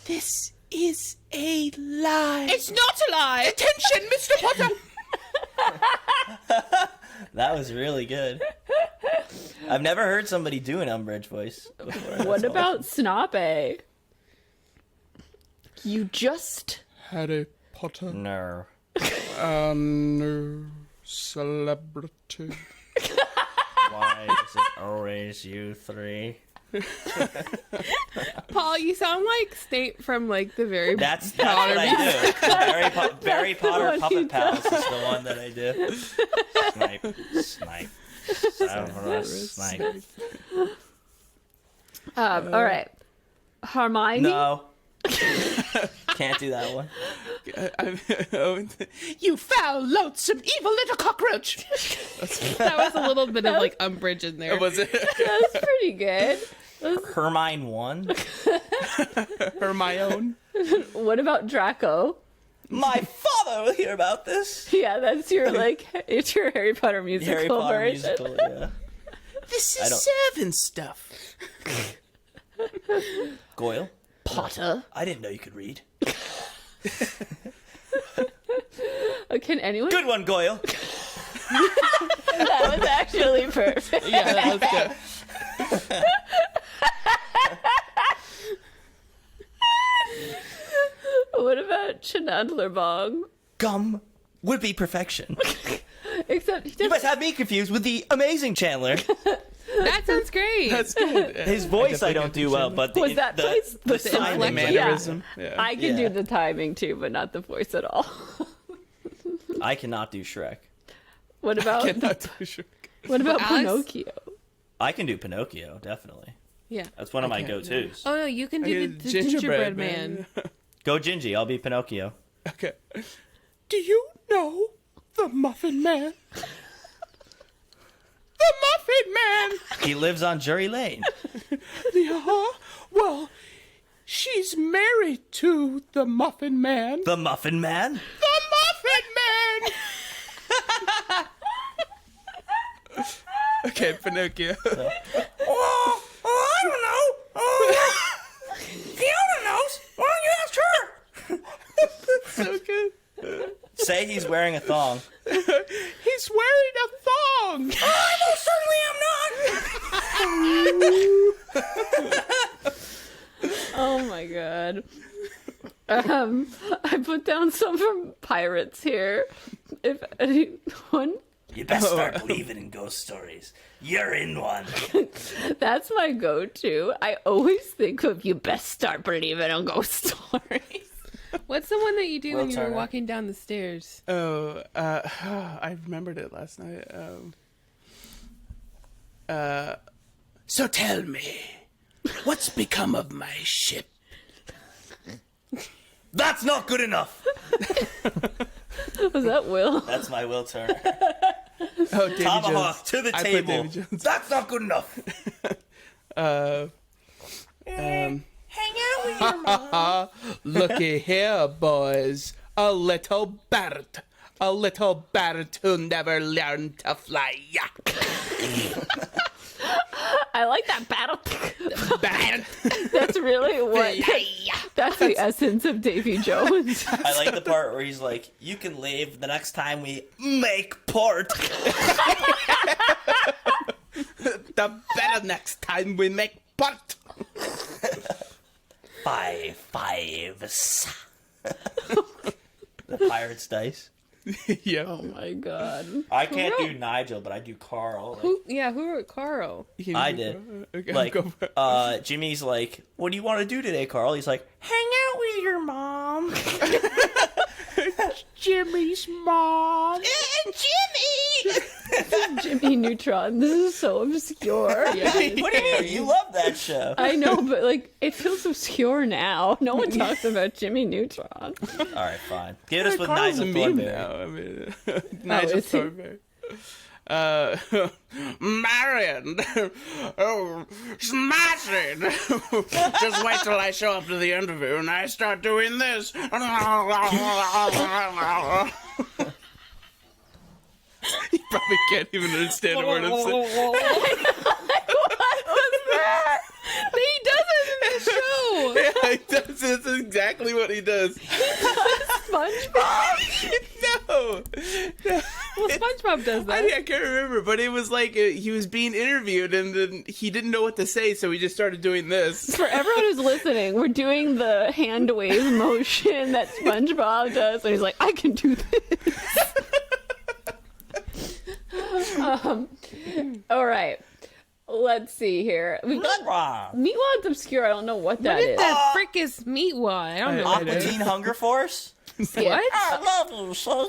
This is a lie. It's not a lie. Attention, Mr. Potter! That was really good. I've never heard somebody do an Umbridge voice before. What That's about Snape? You just... Harry Potter, awesome. No. no celebrity. Why is it always you three? Paul, you sound like Snape from like the very That's what I do. Barry Potter one Puppet he Pals is the one that I do. Snipe. Severus Snape. all right. Hermione? No. Can't do that one. You foul, loathsome, evil little cockroach! that was a little bit of like Umbridge in there. Was it? That was pretty good. Hermione 1. Hermione? What about Draco? My father will hear about this. Yeah, that's your like it's your Harry Potter musical Harry Potter version. musical, yeah. This I is don't- servant stuff. Goyle? Potter. I didn't know you could read. Can anyone? Good one, Goyle. That was actually perfect. Yeah, that was good. What about Chandler Bong? Gum would be perfection. Except he You doesn't. must have me confused with the amazing Chandler. That sounds great. That's good. His voice I definitely don't could do do well, Chandler. but the, Was that the, voice? the With the sign inflection? Mannerism. Yeah. I can Yeah. do the timing too, but not the voice at all. I cannot do Shrek. What about Cannot do Shrek. what about Alex? Pinocchio? I can do Pinocchio, definitely. Yeah. That's one of my can't. go-tos. Oh no, you can do the gingerbread man. Go Gingy, I'll be Pinocchio. Okay. Do you know the Muffin Man? The Muffin Man! He lives on Drury Lane. Yeah, well, she's married to the Muffin Man. The Muffin Man? The Muffin Man! Okay, Pinocchio. Oh, I don't know. Fiona knows. Why don't you ask her? So good. Say he's wearing a thong. He's wearing a thong! I most certainly am not. Oh my god. I put down some from pirates here. If anyone, You best start believing in ghost stories. You're in one. that's my go-to. I always think of you best start believing in ghost stories. What's the one that you do Will when you were Turner. walking down the stairs? Oh, I remembered it last night. So tell me, what's become of my ship? That's not good enough. Was that Will? That's my Will Turner. Oh, Davy Tomahawk Jones. to the I put table. Davy Jones. That's not good enough. Hang out with your mom. Looky here, boys. A little bird. a little bird who never learned to fly. I like that battle. Bad. That's really what. That's the essence of Davy Jones. I like the part where he's like, "You can leave the next time we make port." The better next time we make port. 5 5s. The pirate's dice. Yeah. Oh my god. I can't do Nigel, but I do Carl. Like, Who wrote Carl? I did. Okay, Like, go for it. Jimmy's like, "What do you want to do today, Carl?" He's like, "Hang out with your mom." Jimmy's mom. Jimmy! Jimmy Neutron. This is so obscure. Yeah. What do you mean? You love that show. I know, but like it feels obscure now. No one talks about Jimmy Neutron. All right, fine. Give us with Carl's a Nigel meme Thornberry. now. I mean, Nigel is he? Thornberry. Marion, oh, smashing! Just wait till I show up to the interview and I start doing this. He probably can't even understand a word I'm saying. He does it in the show. Yeah, he does. That's exactly what he does. SpongeBob. No. Well, SpongeBob does that. I can't remember, but it was like he was being interviewed and then he didn't know what to say, so he just started doing this. For everyone who's listening, we're doing the hand wave motion that SpongeBob does, and he's like, "I can do this." All right. Let's see here. We've got Meatwad's obscure. I don't know what that What is. the frick is Meatwad? I don't know. I Aqua Teen Hunger Force? What? I love you, so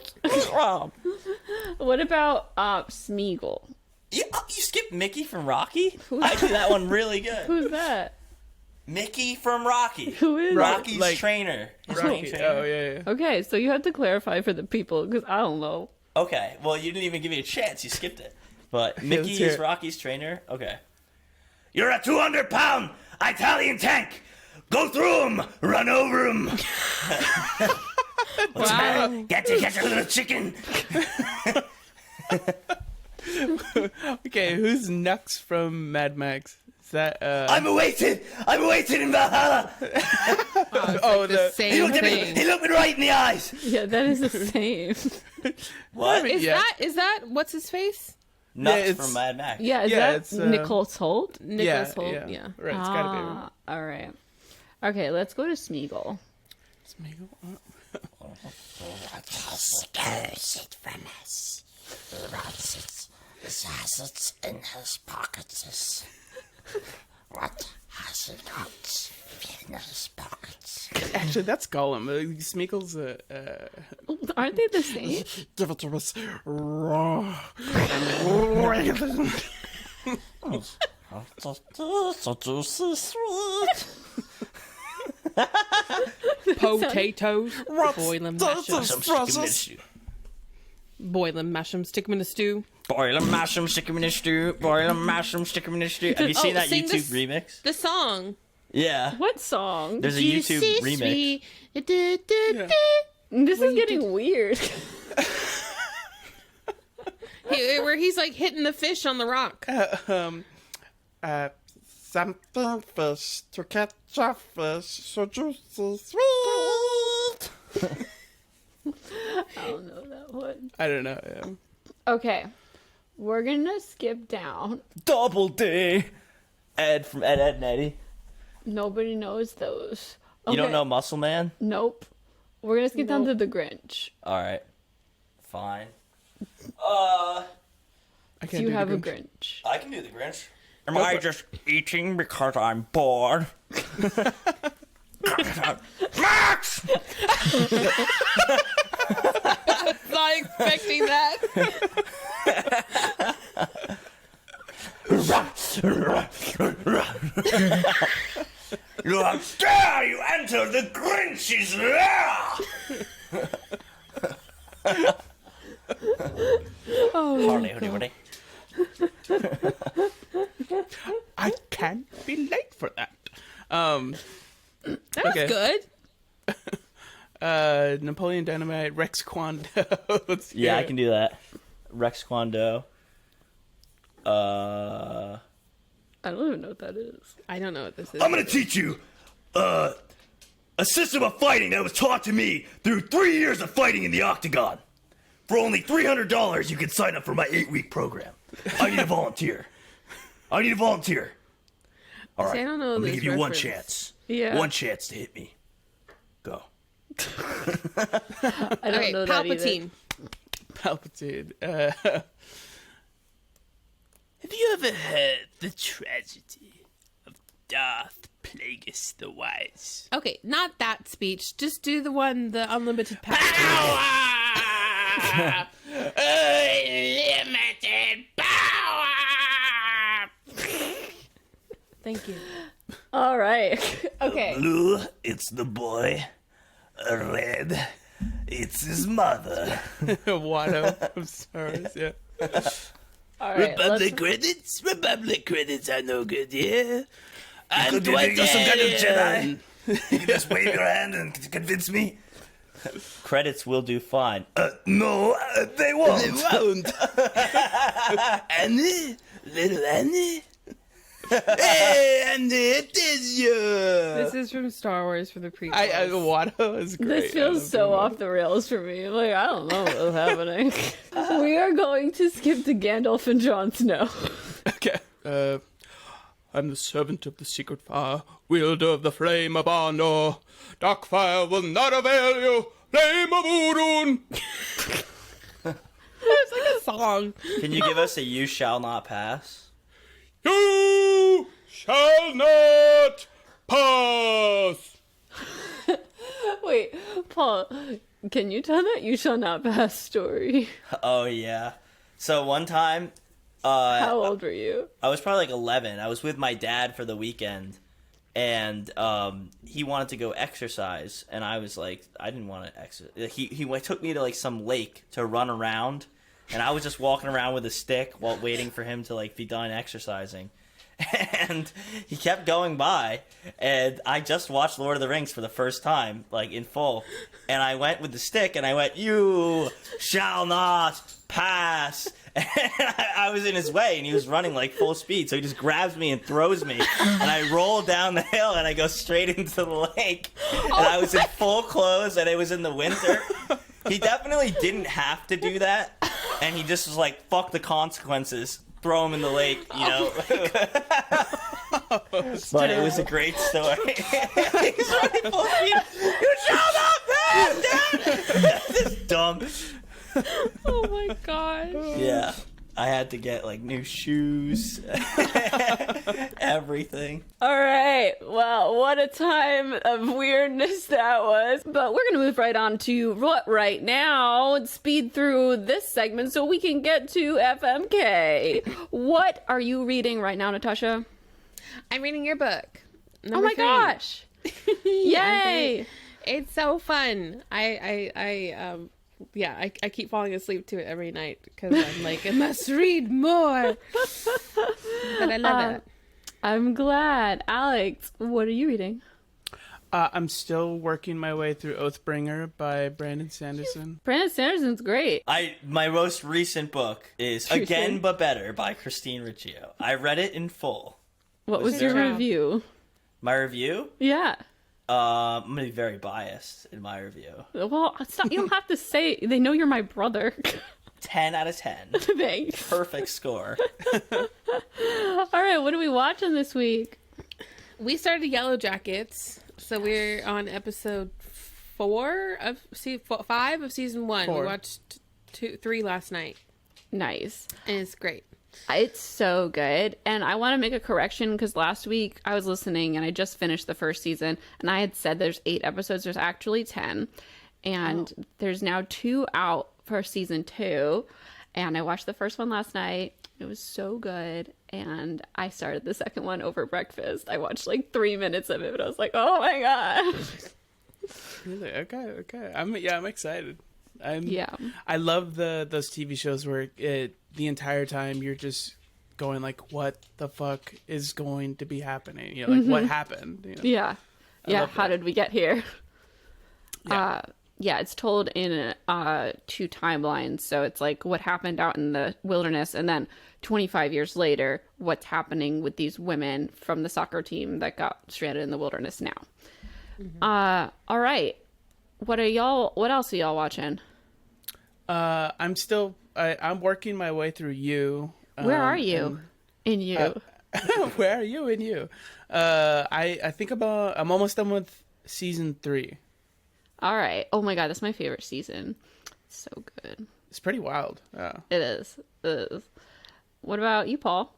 What about Smeagol? you skipped Mickey from Rocky? I do that one really good. Who's that? Mickey from Rocky. Who is Rocky's Like- trainer. His main Rocky. trainer. Oh, yeah. Okay, so you have to clarify for the people because I don't know. Okay, well, you didn't even give me a chance. You skipped it. But Mickey let's hear is it. Rocky's trainer? Okay. You're a 200-pound Italian tank. Go through him. Run over him. Wow. Get a little chicken. Okay, who's Nux from Mad Max? Is that, I'm awaited in Valhalla. oh, The the... same He thing. looked me right in the eyes. Yeah, that is the same. What? Yeah. Is that what's his face? Nuts it's- from Mad Max. Yeah, is Yeah, that it's, Nicholas Holt? Nicholas Holt. Yeah. Right, it's gotta be. Ah, all right. Okay, let's go to Smeagol. Smeagol? Scares it from us. Has it in his pockets. What has he got in his pockets? Actually, that's Gollum. Smeagol's Aren't they the same? give it to us raw. So juicy, sweet. Potatoes. Boil them, mash them. Some stick 'em in a stew. Boil them, mash them, stick them in a stew. Boil 'em, mash 'em, stick 'em in a stew. Boil 'em, mash 'em, stick 'em in a stew. Have you seen that sing YouTube this- remix? The song. Yeah. What song? There's a YouTube remix. This is getting weird. Where he's like hitting the fish on the rock. Something fish to catch a fish, so juicy, sweet. I don't know that one. I don't know. Yeah. Okay, we're gonna skip down. Double D. Ed from Ed, Ed and Eddie. Nobody knows those. You don't Okay. know Muscle Man? Nope. We're gonna skip down to the Grinch. All right. Fine. I Do can't you do have the a Grinch. Grinch? I can do the Grinch. Am I just eating because I'm bored? Max! Not expecting that. How dare you enter the Grinch's lair! Oh, Harley, hoodie, hoodie. I can't be late for that. That was Okay. good. Napoleon Dynamite, Rex Kwon Do. Yeah, I can do that. Rex Kwon Do. I don't even know what that is. I don't know what this is. I'm gonna teach you a system of fighting that was taught to me through 3 years of fighting in the octagon. For only $300, you can sign up for my 8-week program. I need a volunteer. All See, right. I don't know I'm gonna this give you one reference. chance. Yeah. One chance to hit me. Go. I don't Okay, know that either. Palpatine. Palpatine. Have you ever heard the tragedy of Darth Plagueis the Wise? Okay, not that speech. Just do the one, the unlimited power. Unlimited power! Thank you. All right. Okay. Blue, it's the boy. Red, it's his mother. Watto from Star Wars, yeah. All right. Let's... Republic credits are no good, yeah? And Could you think of some kind of Jedi? You can just wave your hand and convince me? Credits will do fine. No, they won't. They won't. Annie? Little Annie? Hey, Annie, it is you! This is from Star Wars for the prequels. Watto is great. This feels so off the rails for me. I'm like, I don't know what's happening. We are going to skip to Gandalf and Jon Snow. Okay. I'm the servant of the secret fire, wielder of the flame of Arnor. Dark fire will not avail you, flame of Urun! It's like a song. Can you give us a "You Shall Not Pass"? You shall not pass! Wait, Paul, can you tell that you shall not pass story? Oh yeah. So one time, How old were you? I was probably like 11. I was with my dad for the weekend, and he wanted to go exercise, and I was like, I didn't want to exercise. He took me to like some lake to run around, and I was just walking around with a stick while waiting for him to like be done exercising. And he kept going by, and I just watched Lord of the Rings for the first time, like in full. And I went with the stick, and I went, "You shall not pass." And I was in his way, and he was running like full speed, so he just grabs me and throws me, and I roll down the hill, and I go straight into the lake. And I was in full clothes, and it was in the winter. He definitely didn't have to do that, and he just was like, "Fuck the consequences." Throw him in the lake, you know. But it was a great story. He's running full speed. You shall not pass, Dad! Just dumb. Oh my gosh. Yeah. I had to get like new shoes, everything. All right. Well, what a time of weirdness that was. But we're going to move right on to what right now, speed through this segment so we can get to FMK. What are you reading right now, Natasha? I'm reading your book. Oh my gosh. Yay. It's so fun. I keep falling asleep to it every night because I'm like, I must read more. But I love it. I'm glad. Alex, what are you reading? I'm still working my way through Oathbringer by Brandon Sanderson. Brandon Sanderson's great. My most recent book is True Again thing. But Better by Christine Riccio. I read it in full. What Was was your there- review? My review? Yeah. I'm gonna be very biased in my review. Well, stop. You don't have to say. They know you're my brother. 10 out of 10. Thanks. Perfect score. All right, what are we watching this week? We started Yellow Jackets, so we're on episode 5 of season 1. 4. We watched 3 last night, Nice. and it's great. It's so good. And I want to make a correction because last week I was listening and I just finished the first season and I had said there's 8 episodes. There's actually 10. And there's now 2 out for season 2. And I watched the first one last night. It was so good. And I started the second one over breakfast. I watched like 3 minutes of it, but I was like, oh my God. Really? Okay. I'm excited. Yeah. I love those TV shows where the entire time you're just going like, what the fuck is going to be happening? You know, like what happened? You know? Yeah. Yeah. love How that. did we get here? Yeah. it's told in two timelines. So it's like what happened out in the wilderness, and then 25 years later, what's happening with these women from the soccer team that got stranded in the wilderness now. All right. What else are y'all watching? I'm working my way through You. Where are you in You? Where are you in You? I think I'm almost done with season 3. All right. Oh my God, that's my favorite season. It's so good. It's pretty wild. It is. What about you, Paul?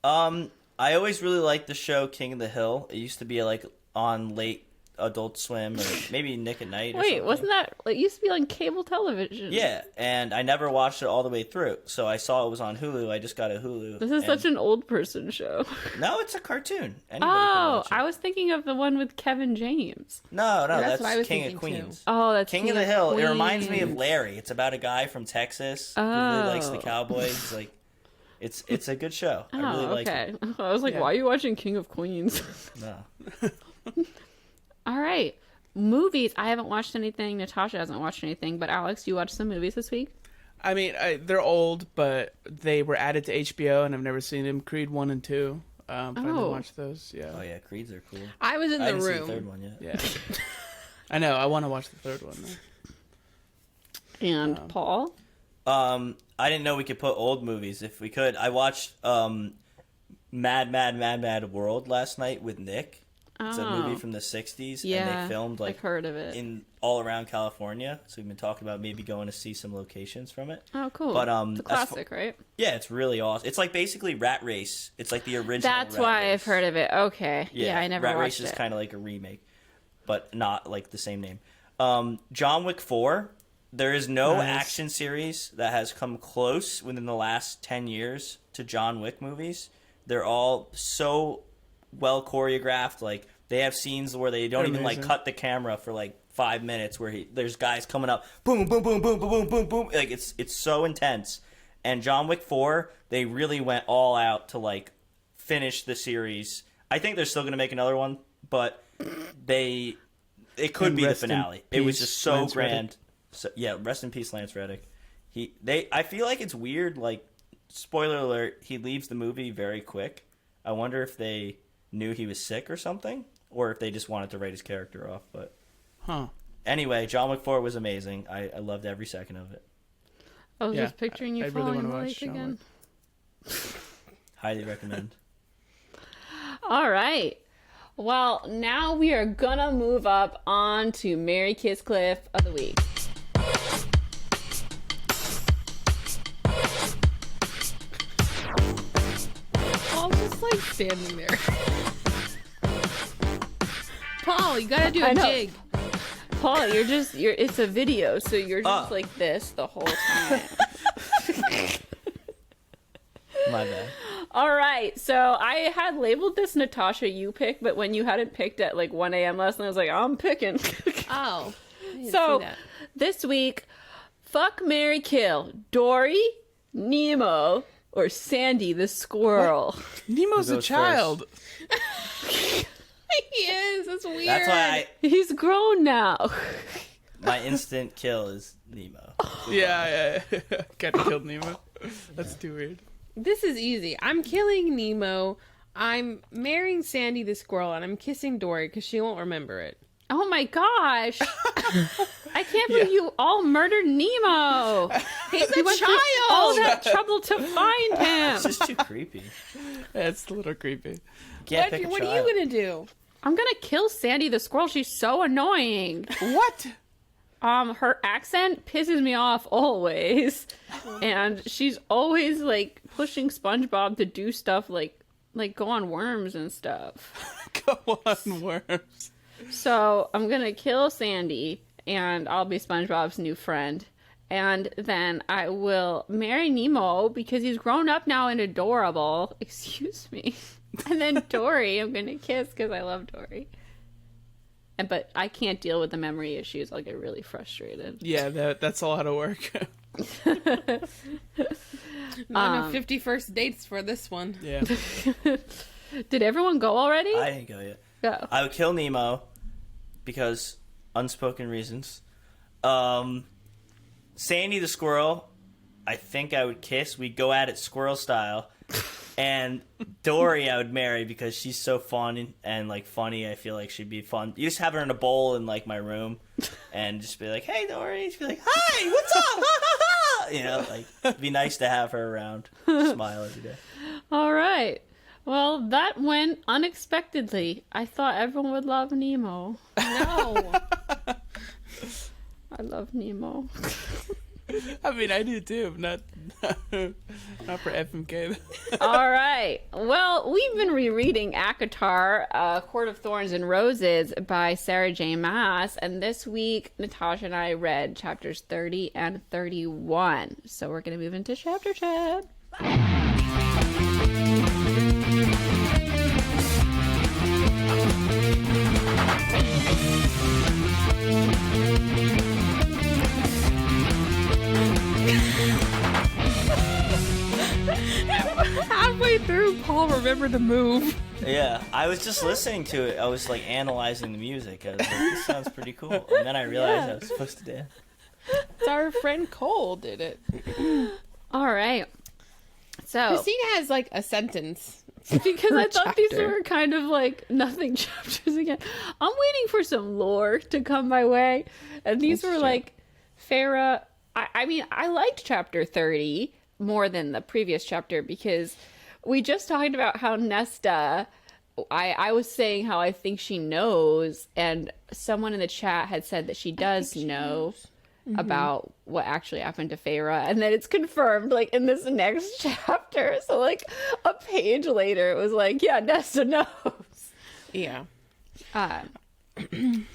I always really liked the show King of the Hill. It used to be like on late Adult Swim or maybe Nick at Night. Wait, wasn't that? It used to be on cable television. Yeah, and I never watched it all the way through. So I saw it was on Hulu. I just got a Hulu. This is such an old person show. No, it's a cartoon. Anybody can Oh, watch it. I was thinking of the one with Kevin James. No, That's what I was King of thinking, too. Queens. Oh, that's King of the Hill. It reminds me of Larry. It's about a guy from Texas who really likes the Cowboys. Like, it's a good show. I really like it. I was like, why are you watching King of Queens? No. All right. Movies. I haven't watched anything. Natasha hasn't watched anything. But Alex, you watched some movies this week? I mean, they're old, but they were added to HBO, and I've never seen them. Creed 1 and 2. Finally watched those. Yeah. Oh yeah, Creeds are cool. I was in I the haven't seen room. the third one yet. Yeah. I know. I want to watch the third one. Though. And Paul? I didn't know we could put old movies if we could. I watched Mad World last night with Nick. It's a movie from the 60s, and they filmed like I've heard of it. in all around California. So we've been talking about maybe going to see some locations from it. Oh, cool. But it's a classic, right? Yeah, it's really awesome. It's like basically Rat Race. It's like the original. That's Rat why Race. I've heard of it. Okay. Yeah, I never Rat watched Race it. is kind of like a remake, but not like the same name. John Wick 4. There is no action series that has come close within the last 10 years to John Wick movies. They're all so well choreographed. Like, they have scenes where they don't even like cut the camera for like 5 minutes where there's guys coming up, boom, boom, boom, boom, boom, boom, boom, boom. Like, it's so intense. And John Wick 4, they really went all out to like finish the series. I think they're still going to make another one, but it could be the finale. It was just so Lance grand. Reddick. So, yeah, rest in peace, Lance Reddick. I feel like it's weird. Like, spoiler alert, he leaves the movie very quick. I wonder if they knew he was sick or something, or if they just wanted to write his character off. But anyway, John Wick 4 was amazing. I loved every second of it. I was just picturing you I really falling in wanna the watch lake John again. Highly recommend. All right. Well, now we are gonna move up on to Mary Kiss Cliff of the week. Paul's just like standing there. Paul, you gotta do I a know. jig. Paul, it's a video, so you're just like this the whole time. My bad. All right, so I had labeled this Natasha you pick, but when you had it picked at like 1 a.m. last night, I was like, I'm picking. Oh. I didn't So see that. this week, fuck, marry, kill Dory, Nemo, or Sandy the squirrel. Nemo's Who a goes child. He is. That's weird. That's why He's grown now. my instant kill is Nemo. Yeah. Kind of killed Nemo. That's too weird. This is easy. I'm killing Nemo. I'm marrying Sandy the squirrel, and I'm kissing Dory because she won't remember it. Oh my gosh. I can't believe you all murdered Nemo. He's You a went through child. all that trouble to find him. It's just too creepy. That's a little creepy. Can't pick a What are child. you gonna do? I'm gonna kill Sandy the squirrel. She's so annoying. What? Her accent pisses me off always, and she's always like pushing SpongeBob to do stuff like go on worms and stuff. Go on, worms. So I'm gonna kill Sandy, and I'll be SpongeBob's new friend. And then I will marry Nemo because he's grown up now and adorable. Excuse me. And then Dory, I'm gonna kiss because I love Dory. But I can't deal with the memory issues. I'll get really frustrated. Yeah, that's a lot of work. Not enough 50 first dates for this one. Yeah. Did everyone go already? I didn't go yet. Go. I would kill Nemo because unspoken reasons. Sandy the squirrel, I think I would kiss. We'd go at it squirrel style. And Dory I would marry because she's so fun and like funny. I feel like she'd be fun. You just have her in a bowl in like my room and just be like, hey Dory. She'd be like, hi, what's up? Ha, ha, ha. You know, like it'd be nice to have her around. Smile every day. All right. Well, that went unexpectedly. I thought everyone would love Nemo. No. I love Nemo. I mean, I do too. Not for FMK. All right. Well, we've been rereading ACOTAR, Court of Thorns and Roses by Sarah J. Maas. And this week, Natasha and I read chapters 30 and 31. So we're going to move into chapter chat. Halfway through, Paul remembered to move. Yeah, I was just listening to it. I was like analyzing the music. I was like, this sounds pretty cool. And then I realized I was supposed to dance. It's our friend Cole did it. All right. So, Christina has like a sentence. because I thought these chapter. were kind of like nothing chapters again. I'm waiting for some lore to come my way. And these That's were true. like Farah. I mean, I liked chapter 30 more than the previous chapter because we just talked about how Nesta, I was saying how I think she knows, and someone in the chat had said that she does know about what actually happened to Farah, and then it's confirmed like in this next chapter. So like a page later it was like, yeah, Nesta knows. Yeah.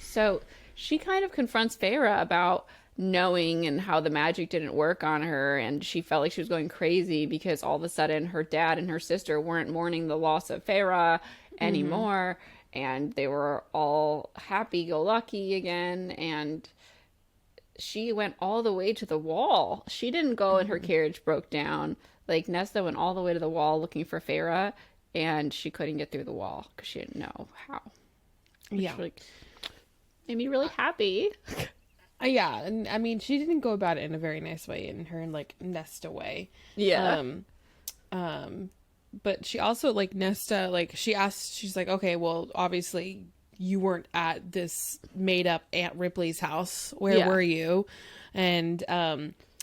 So she kind of confronts Farah about knowing and how the magic didn't work on her, and she felt like she was going crazy because all of a sudden her dad and her sister weren't mourning the loss of Farah anymore, and they were all happy-go-lucky again, and she went all the way to the wall. She didn't go and her carriage broke down. Like, Nesta went all the way to the wall looking for Farah, and she couldn't get through the wall because she didn't know how. Yeah. Like, made me really happy. Yeah, and I mean, she didn't go about it in a very nice way, in her like Nesta way. Yeah. But she also like Nesta, like she's like, okay, well, obviously you weren't at this made up Aunt Ripley's house. Where Yeah. were you? And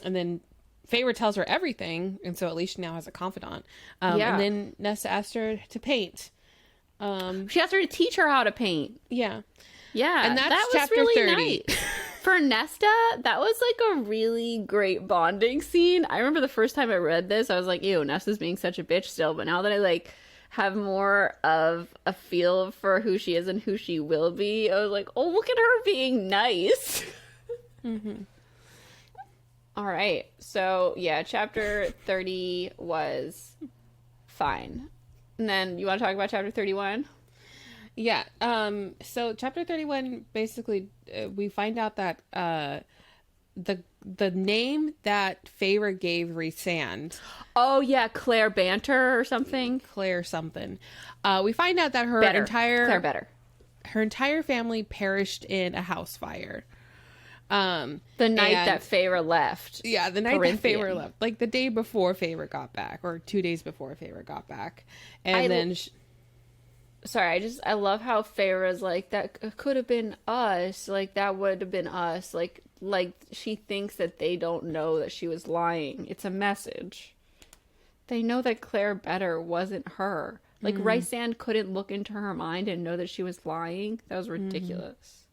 then Feyre tells her everything, and so at least she now has a confidant. Yeah. And then Nesta asked her to paint. She asked her to teach her how to paint. Yeah. Yeah, And that's that was chapter really 30. nice. For Nesta, that was like a really great bonding scene. I remember the first time I read this, I was like, ew, Nesta's being such a bitch still. But now that I like have more of a feel for who she is and who she will be, I was like, oh, look at her being nice. All right. So yeah, chapter 30 was fine. And then you want to talk about chapter 31? Yeah. So chapter 31, basically, we find out that the name that Feyre gave Rhysand, Oh yeah, Claire Banter or something. Claire something, we find out that her Better. Claire Better. her entire family perished in a house fire. The night And- that Feyre left. Yeah, the night that Corinthian. Feyre left, like the day before Feyre got back, or 2 days before Feyre got back, and I- then Sorry, I love how Feyre's like, that could have been us. Like, that would have been us. Like she thinks that they don't know that she was lying. It's a message. They know that Claire Better wasn't her. Like, Rhysand couldn't look into her mind and know that she was lying. That was ridiculous.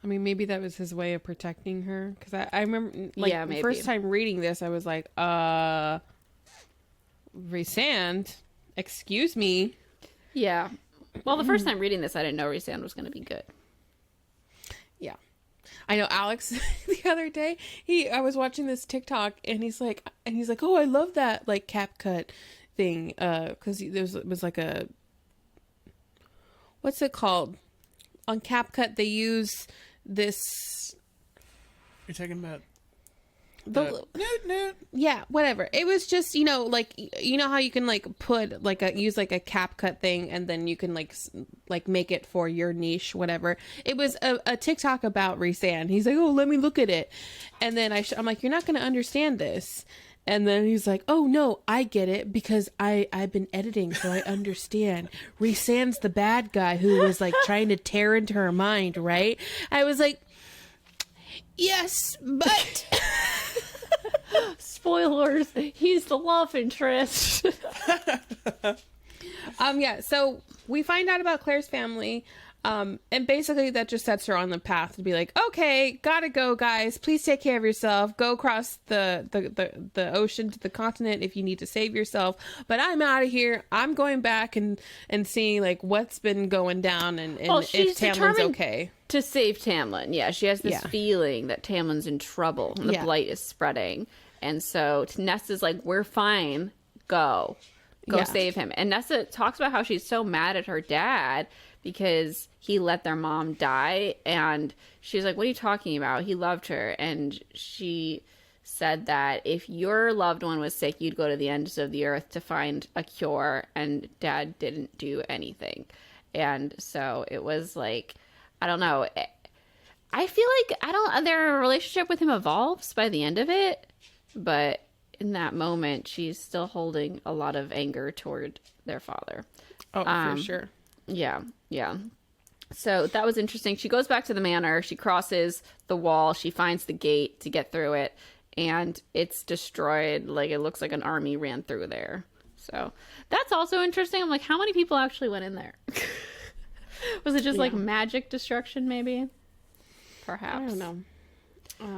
I mean, maybe that was his way of protecting her. Because I remember, like, Yeah, the maybe. first time reading this, I was like, Rhysand, excuse me. Yeah. Well, the first time reading this, I didn't know Rhysand was going to be good. Yeah. I know Alex the other day, I was watching this TikTok and he's like, oh, I love that like cap cut thing. Cause it was like what's it called? On CapCut, they use this, You're talking about Yeah, whatever. It was just, like, how you can like put like use like a cap cut thing and then you can like make it for your niche, whatever. It was a TikTok about Rhysand. He's like, oh, let me look at it. And then I'm like, you're not going to understand this. And then he's like, oh no, I get it because I've been editing, so I understand. Rhysand's the bad guy who was like trying to tear into her mind, right? I was like, yes, but spoilers, he's the love interest. Yeah, so we find out about Claire's family, and basically that just sets her on the path to be like, okay, gotta go, guys, please take care of yourself, go across the ocean to the continent if you need to save yourself, but I'm out of here. I'm going back and seeing like what's been going down and if Tamlin's okay. To save Tamlin. Yeah, she has this feeling that Tamlin's in trouble and the blight is spreading. And so Nessa's like, we're fine. Go save him. And Nessa talks about how she's so mad at her dad because he let their mom die. And she's like, what are you talking about? He loved her. And she said that if your loved one was sick, you'd go to the ends of the earth to find a cure. And dad didn't do anything. And so it was like, I don't know. I feel like their relationship with him evolves by the end of it, but in that moment, she's still holding a lot of anger toward their father. Oh, for sure. Yeah. So that was interesting. She goes back to the manor. She crosses the wall. She finds the gate to get through it, and it's destroyed. Like, it looks like an army ran through there. So that's also interesting. I'm like, how many people actually went in there? Was it just like magic destruction, maybe? Perhaps. I don't know.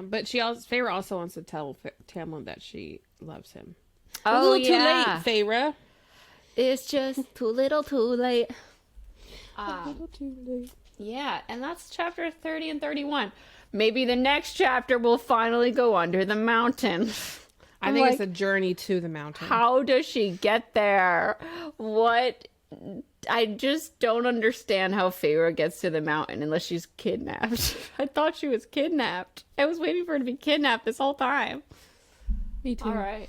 But Feyre also wants to tell Tamlin that she loves him. Oh, too late, Feyre. It's just too little, too late. A little too late. Yeah, and that's chapter 30 and 31. Maybe the next chapter will finally go under the mountain. I think it's a journey to the mountain. How does she get there? What? I just don't understand how Feyre gets to the mountain unless she's kidnapped. I thought she was kidnapped. I was waiting for her to be kidnapped this whole time. Me too. All right.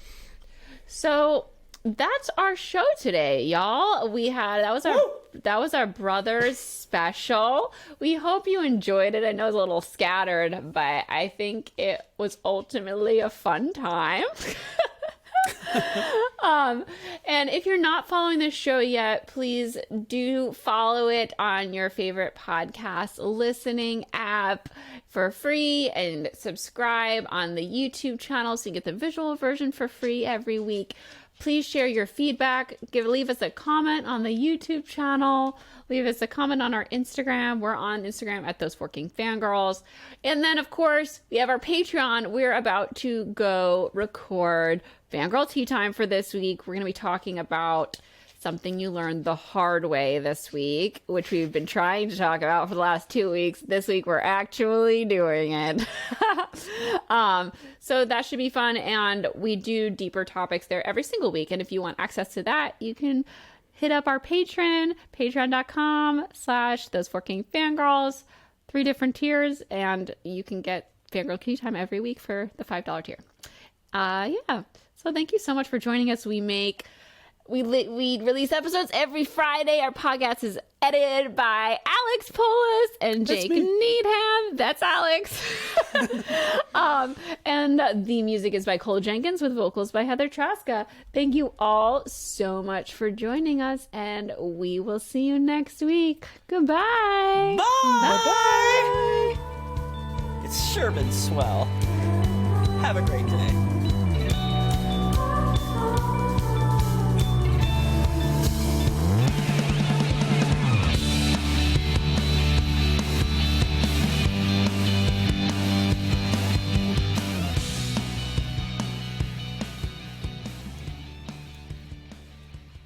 So that's our show today, y'all. That was our brothers special. We hope you enjoyed it. I know it was a little scattered, but I think it was ultimately a fun time. And if you're not following this show yet, please do follow it on your favorite podcast listening app for free, and subscribe on the YouTube channel so you get the visual version for free every week. Please share your feedback. Leave us a comment on the YouTube channel. Leave us a comment on our Instagram. We're on Instagram at Those Forking Fangirls. And then, of course, we have our Patreon. We're about to go record Fangirl Tea Time for this week. We're going to be talking about something you learned the hard way this week, which we've been trying to talk about for the last 2 weeks. This week, we're actually doing it. So that should be fun. And we do deeper topics there every single week. And if you want access to that, you can hit up our Patreon, patreon.com/thoseforkingfangirls, 3 different tiers. And you can get Fangirl Tea Time every week for the $5 tier. Yeah. So thank you so much for joining us. We release episodes every Friday. Our podcast is edited by Alex Polis and Jake Needham. That's Alex. And the music is by Cole Jenkins with vocals by Heather Traska. Thank you all so much for joining us, and we will see you next week. Goodbye. Bye. Bye. It's sure been swell. Have a great day.